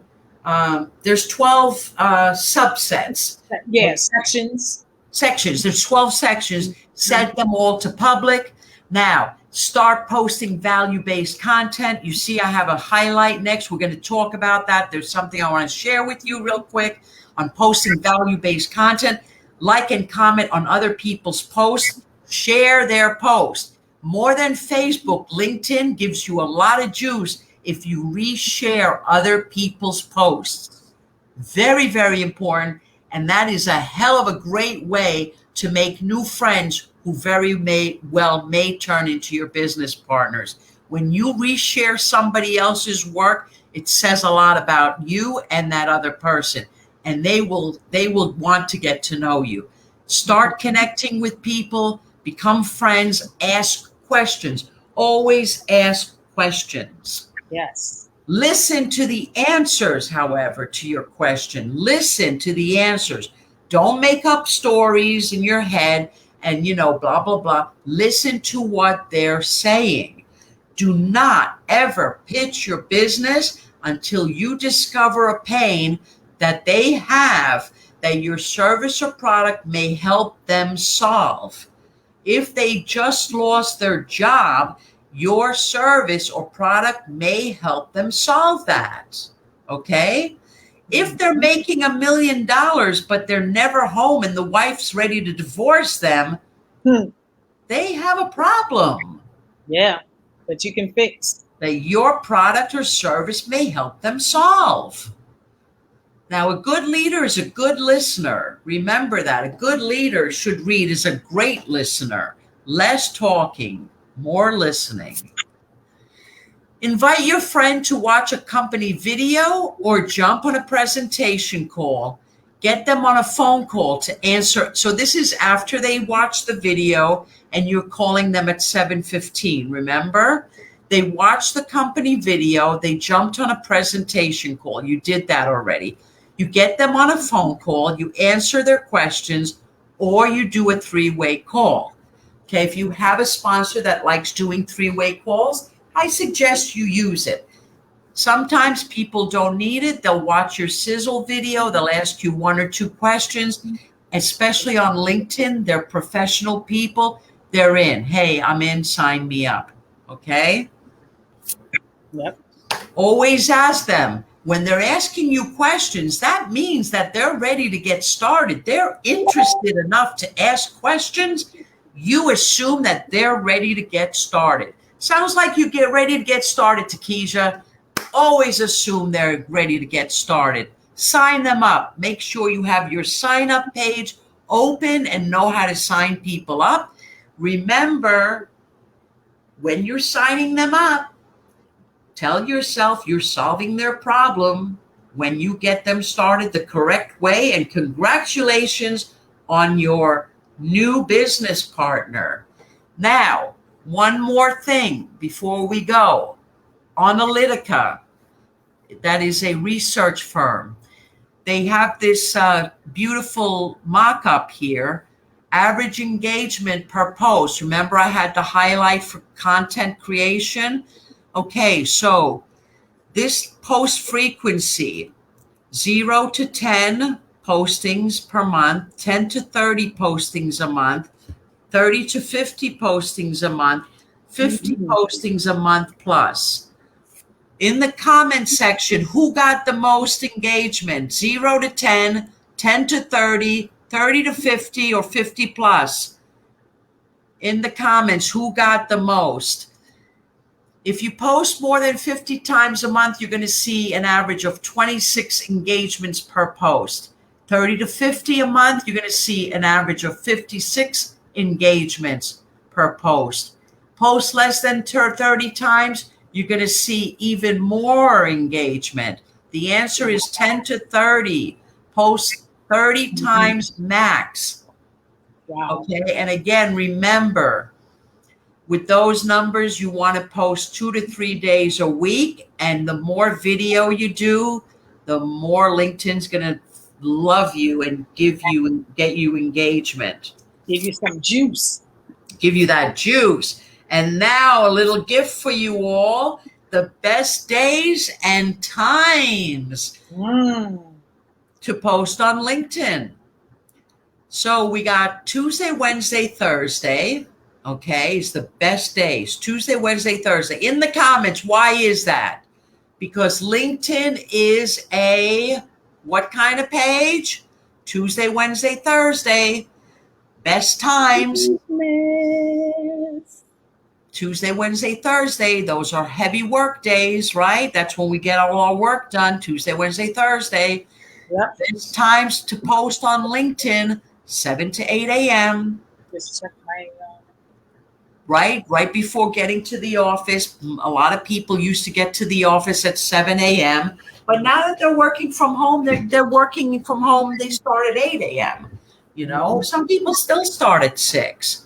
Speaker 2: There's 12 subsets.
Speaker 1: Yes, sections.
Speaker 2: There's 12 sections. Set them all to public. Now, start posting value-based content. You see I have a highlight next. We're going to talk about that. There's something I want to share with you real quick on posting value-based content. Like and comment on other people's posts. Share their posts. More than Facebook, LinkedIn gives you a lot of juice if you reshare other people's posts. Very, very important. And that is a hell of a great way to make new friends who very may turn into your business partners. When you reshare somebody else's work, it says a lot about you and that other person. And they will want to get to know you. Start connecting with people, become friends, ask questions. Always ask questions.
Speaker 1: Yes.
Speaker 2: Listen to the answers, however, to your question. Listen to the answers. Don't make up stories in your head and, blah, blah, blah. Listen to what they're saying. Do not ever pitch your business until you discover a pain that they have that your service or product may help them solve. If they just lost their job, your service or product may help them solve that. Okay? If they're making $1 million, but they're never home and the wife's ready to divorce them, they have a problem.
Speaker 1: Yeah, that you can fix.
Speaker 2: That your product or service may help them solve. Now, a good leader is a good listener. Remember that. A good leader should read is a great listener. Less talking, more listening. Invite your friend to watch a company video or jump on a presentation call. Get them on a phone call to answer. So this is after they watch the video and you're calling them at 7:15. Remember? They watched the company video. They jumped on a presentation call. You did that already. You get them on a phone call. You answer their questions or you do a 3-way call. Okay, if you have a sponsor that likes doing 3-way calls, I suggest you use it. Sometimes people don't need it. They'll watch your sizzle video. They'll ask you 1 or 2 questions especially on LinkedIn. They're professional people. They're in. Hey, I'm in. Sign me up. Okay?
Speaker 1: Yep.
Speaker 2: Always ask them. When they're asking you questions, that means that they're ready to get started. They're interested enough to ask questions. You assume that they're ready to get started. Sounds like you get ready to get started, Tikeja. Always assume they're ready to get started. Sign them up. Make sure you have your sign up page open and know how to sign people up. Remember, when you're signing them up, tell yourself you're solving their problem when you get them started the correct way. And congratulations on your new business partner. Now, one more thing before we go. Analytica, that is a research firm. They have this beautiful mock-up here. Average engagement per post. Remember, I had to highlight for content creation. Okay, so this post frequency, 0 to 10 postings per month, 10 to 30 postings a month, 30 to 50 postings a month, 50 postings a month plus. In the comment section, who got the most engagement? 0 to 10, 10 to 30, 30 to 50, or 50 plus. In the comments, who got the most? If you post more than 50 times a month, you're going to see an average of 26 engagements per post. 30 to 50 a month, you're going to see an average of 56 engagements per post. Post less than 30 times, you're going to see even more engagement. The answer is 10 to 30. Post 30 times max.
Speaker 1: Wow.
Speaker 2: Okay, and again, remember, with those numbers, you want to post 2 to 3 days a week. And the more video you do, the more LinkedIn's going to love you and get you engagement.
Speaker 1: Give you some juice.
Speaker 2: Give you that juice. And now a little gift for you all, the best days and times to post on LinkedIn. So we got Tuesday, Wednesday, Thursday. Okay, it's the best days. Tuesday, Wednesday, Thursday. In the comments, why is that? Because LinkedIn is a what kind of page? Tuesday, Wednesday, Thursday. Best times. Tuesday, Wednesday, Thursday. Those are heavy work days, right? That's when we get all our work done. Tuesday, Wednesday, Thursday.
Speaker 1: Yep.
Speaker 2: Best times to post on LinkedIn, 7 to 8 a.m.
Speaker 1: Just check my
Speaker 2: Right before getting to the office. A lot of people used to get to the office at 7 a.m. But now that they're working from home, they're working from home. They start at 8 a.m. You know, some people still start at 6.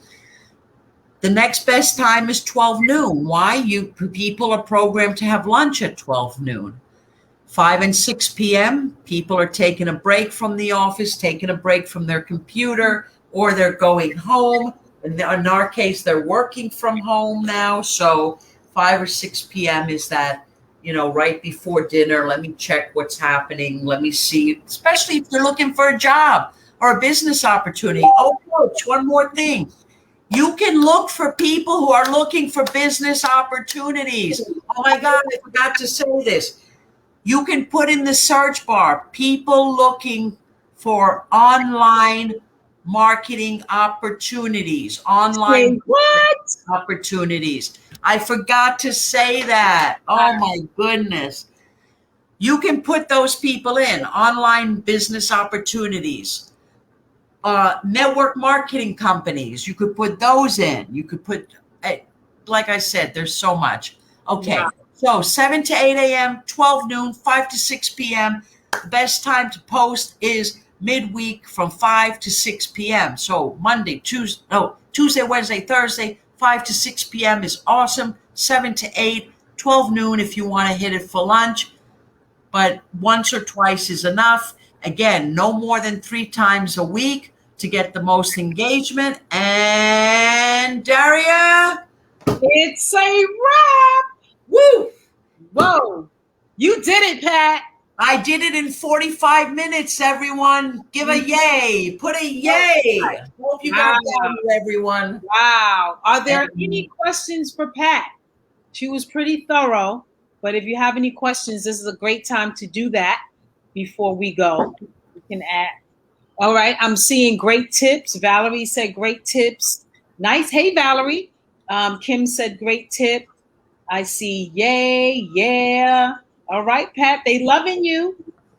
Speaker 2: The next best time is 12 noon. Why? People are programmed to have lunch at 12 noon. 5 and 6 p.m., people are taking a break from the office, taking a break from their computer, or they're going home. In our case, they're working from home now. So 5 or 6 p.m. is that, right before dinner. Let me check what's happening. Let me see, especially if you're looking for a job or a business opportunity. Oh, coach, one more thing. You can look for people who are looking for business opportunities. Oh my God, I forgot to say this. You can put in the search bar, people looking for online marketing opportunities, online opportunities. I forgot to say that. Oh my goodness. You can put those people in, online business opportunities, network marketing companies. You could put those in. You could put, like I said, there's so much. Okay. Yeah. So 7 to 8 a.m., 12 noon, 5 to 6 p.m. The best time to post is midweek from 5 to 6 p.m. So Tuesday, Wednesday, Thursday, 5 to 6 p.m. is awesome. 7 to 8, 12 noon if you want to hit it for lunch. But once or twice is enough. Again, no more than 3 times a week to get the most engagement. And Daria,
Speaker 1: it's a wrap.
Speaker 2: Woo!
Speaker 1: Whoa. You did it, Pat.
Speaker 2: I did it in 45 minutes, everyone. Give a yay. Put a yay. Hope you got value, everyone.
Speaker 1: Wow. Are there any questions for Pat? She was pretty thorough, but if you have any questions, this is a great time to do that before we go. You can add. All right. I'm seeing great tips. Valerie said great tips. Nice. Hey, Valerie. Kim said great tip. I see yay, yeah. All right, Pat, they loving you.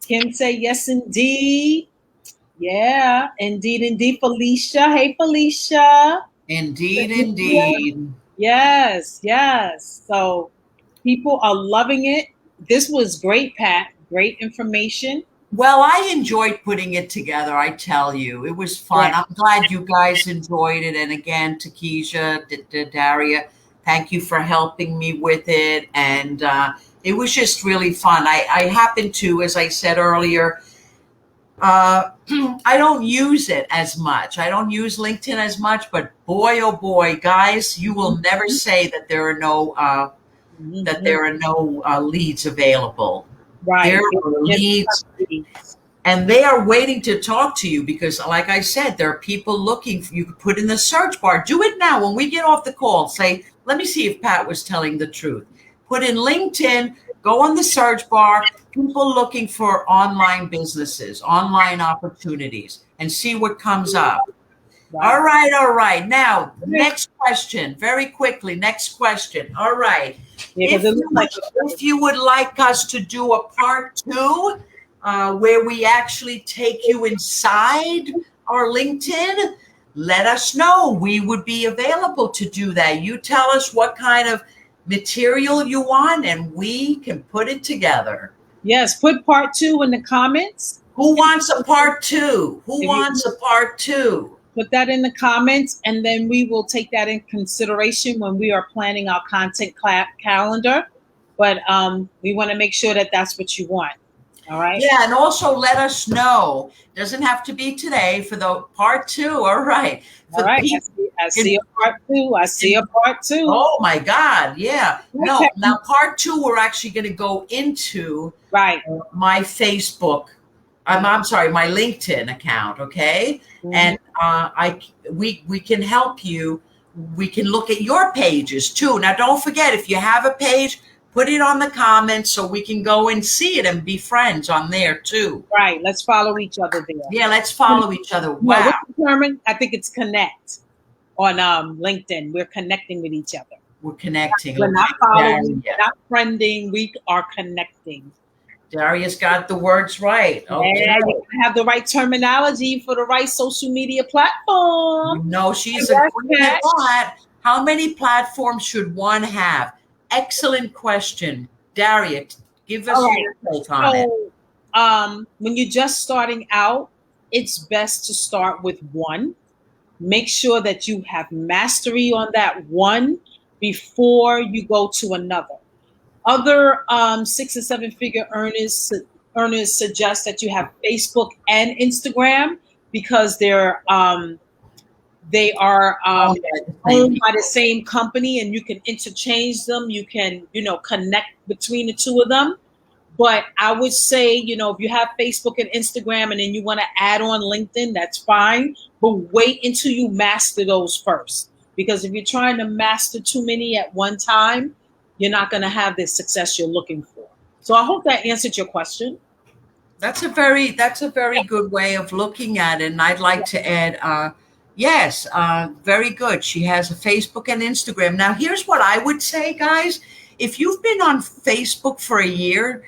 Speaker 1: Kim say yes, indeed. Yeah, indeed, indeed. Felicia, hey, Felicia.
Speaker 2: Indeed, indeed.
Speaker 1: Yes, yes. So people are loving it. This was great, Pat. Great information.
Speaker 2: Well, I enjoyed putting it together, I tell you. It was fun.
Speaker 1: Yeah.
Speaker 2: I'm glad you guys enjoyed it. And again, Tikeja, Daria, thank you for helping me with it. And it was just really fun. I happen to, as I said earlier, I don't use it as much. I don't use LinkedIn as much, but boy, oh boy, guys, you will never say that there are no leads available.
Speaker 1: Right.
Speaker 2: There are leads, and they are waiting to talk to you because, like I said, there are people looking for you. Could put in the search bar. Do it now. When we get off the call, say, let me see if Pat was telling the truth. Put in LinkedIn, go on the search bar, people looking for online businesses, online opportunities, and see what comes up. Right. All right. Now, next question, very quickly. Next question. All right. If you would like us to do a part 2, where we actually take you inside our LinkedIn, let us know. We would be available to do that. You tell us what kind of material you want, and we can put it together.
Speaker 1: Yes, put part 2 in the comments.
Speaker 2: Who wants a part 2? Who wants a part 2?
Speaker 1: Put that in the comments, and then we will take that in consideration when we are planning our content calendar. But we want to make sure that that's what you want. All right.
Speaker 2: Yeah, and also let us know. Doesn't have to be today for the part 2. All right.
Speaker 1: All right. I see a part 2. I see a part 2.
Speaker 2: Oh my God. Yeah. No. Now part 2, we're actually going to go into my Facebook. I'm sorry, my LinkedIn account. Okay. Mm-hmm. And we can help you. We can look at your pages too. Now, don't forget, if you have a page, put it on the comments so we can go and see it and be friends on there too.
Speaker 1: Right. Let's follow each other there.
Speaker 2: Yeah, let's follow each other. Wow.
Speaker 1: Determined, I think it's connect on LinkedIn. We're connecting with each other.
Speaker 2: We're connecting.
Speaker 1: We're not following, we're not friending. We are connecting.
Speaker 2: Daria's got the words right. Okay.
Speaker 1: Yeah, you have the right terminology for the right social media platform.
Speaker 2: No, she's a queen at that. How many platforms should one have? Excellent question. Daria, give us your take on it.
Speaker 1: When you're just starting out, it's best to start with one. Make sure that you have mastery on that one before you go to another. Other 6 and 7 figure earners suggest that you have Facebook and Instagram because they are owned by the same company, and you can interchange them. You can, connect between the two of them. But I would say, if you have Facebook and Instagram and then you want to add on LinkedIn, that's fine. But wait until you master those first. Because if you're trying to master too many at one time, you're not going to have the success you're looking for. So I hope that answered your question.
Speaker 2: That's a very good way of looking at it. And I'd like to add, yes, very good. She has a Facebook and Instagram. Now, here's what I would say, guys. If you've been on Facebook for a year,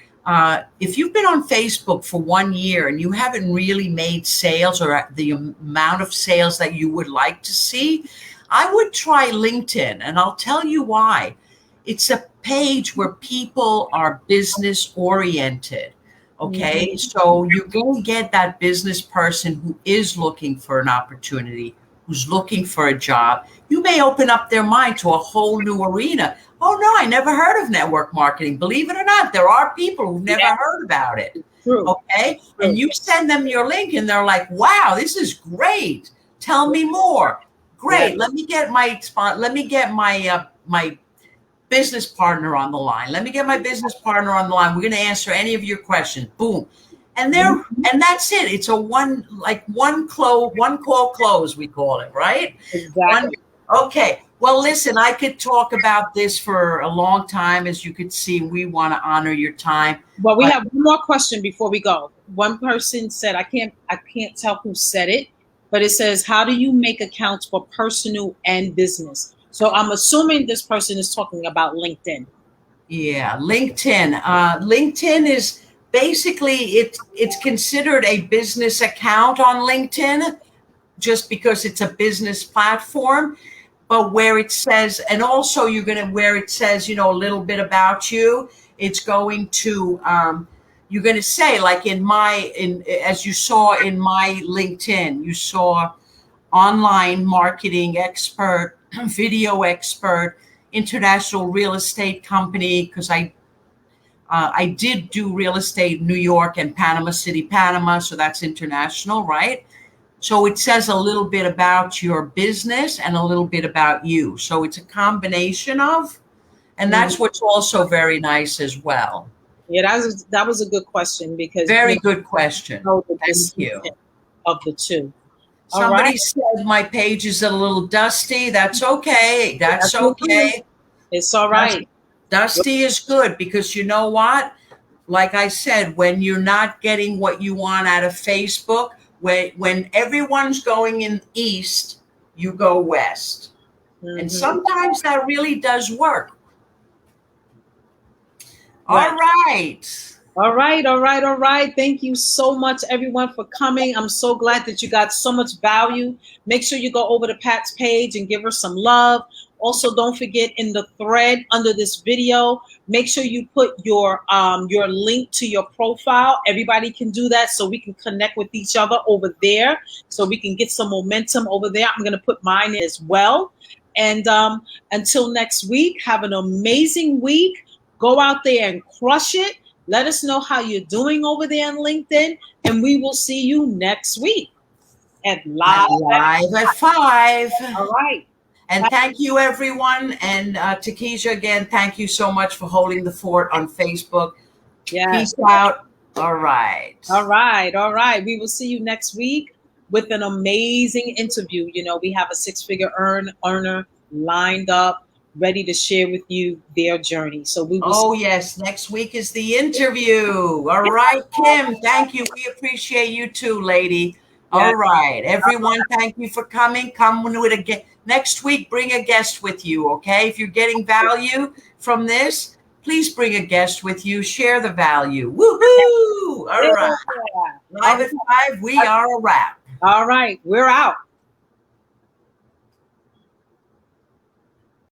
Speaker 2: if you've been on Facebook for 1 year and you haven't really made sales or the amount of sales that you would like to see, I would try LinkedIn. And I'll tell you why. It's a page where people are business oriented. Okay. Mm-hmm. So you're going to get that business person who is looking for an opportunity, who's looking for a job. You may open up their mind to a whole new arena. Oh no, I never heard of network marketing. Believe it or not, there are people who've never heard about it.
Speaker 1: True.
Speaker 2: Okay. True. And you send them your link and they're like, wow, this is great. Tell me more. Great. Yeah. Let me get my business partner on the line. Let me get my business partner on the line. We're going to answer any of your questions. Boom. And that's it. It's a one call close, we call it, right?
Speaker 1: Exactly.
Speaker 2: Okay. Well, listen, I could talk about this for a long time. As you could see, we want to honor your time.
Speaker 1: Well, we have one more question before we go. One person said, I can't tell who said it, but it says, how do you make accounts for personal and business? So I'm assuming this person is talking about LinkedIn.
Speaker 2: Yeah, LinkedIn. LinkedIn is basically, it's considered a business account on LinkedIn just because it's a business platform. But where it says, and also where it says, a little bit about you, it's going to, you're going to say, like as you saw in my LinkedIn, you saw online marketing expert, video expert, international real estate company, because I did do real estate in New York and Panama City, Panama. So that's international, right? So it says a little bit about your business and a little bit about you. So it's a combination of, and that's what's also very nice as well.
Speaker 1: Yeah, that was a good question because
Speaker 2: very good question. Thank you.
Speaker 1: Of the two.
Speaker 2: Somebody said my page is a little dusty. That's okay. That's okay.
Speaker 1: It's all right.
Speaker 2: Dusty is good because you know what? Like I said, when you're not getting what you want out of Facebook, when everyone's going in east, you go west. And sometimes that really does work. All right.
Speaker 1: All right. Thank you so much, everyone, for coming. I'm so glad that you got so much value. Make sure you go over to Pat's page and give her some love. Also, don't forget in the thread under this video, make sure you put your link to your profile. Everybody can do that so we can connect with each other over there, so we can get some momentum over there. I'm going to put mine in as well. And until next week, have an amazing week. Go out there and crush it. Let us know how you're doing over there on LinkedIn, and we will see you next week at Live
Speaker 2: at 5.
Speaker 1: All right.
Speaker 2: And thank you, everyone. And Tikeja, again, thank you so much for holding the fort on Facebook.
Speaker 1: Yes.
Speaker 2: Peace out. All right.
Speaker 1: All right. We will see you next week with an amazing interview. We have a 6-figure earner lined up, ready to share with you their journey. So we will
Speaker 2: yes, next week is the interview. All right, Kim, thank you. We appreciate you too, lady. All right, everyone, thank you for coming. Come with next week, bring a guest with you, okay? If you're getting value from this, please bring a guest with you. Share the value. Woohoo! All right. Live at 5, we are a wrap.
Speaker 1: All right, we're out.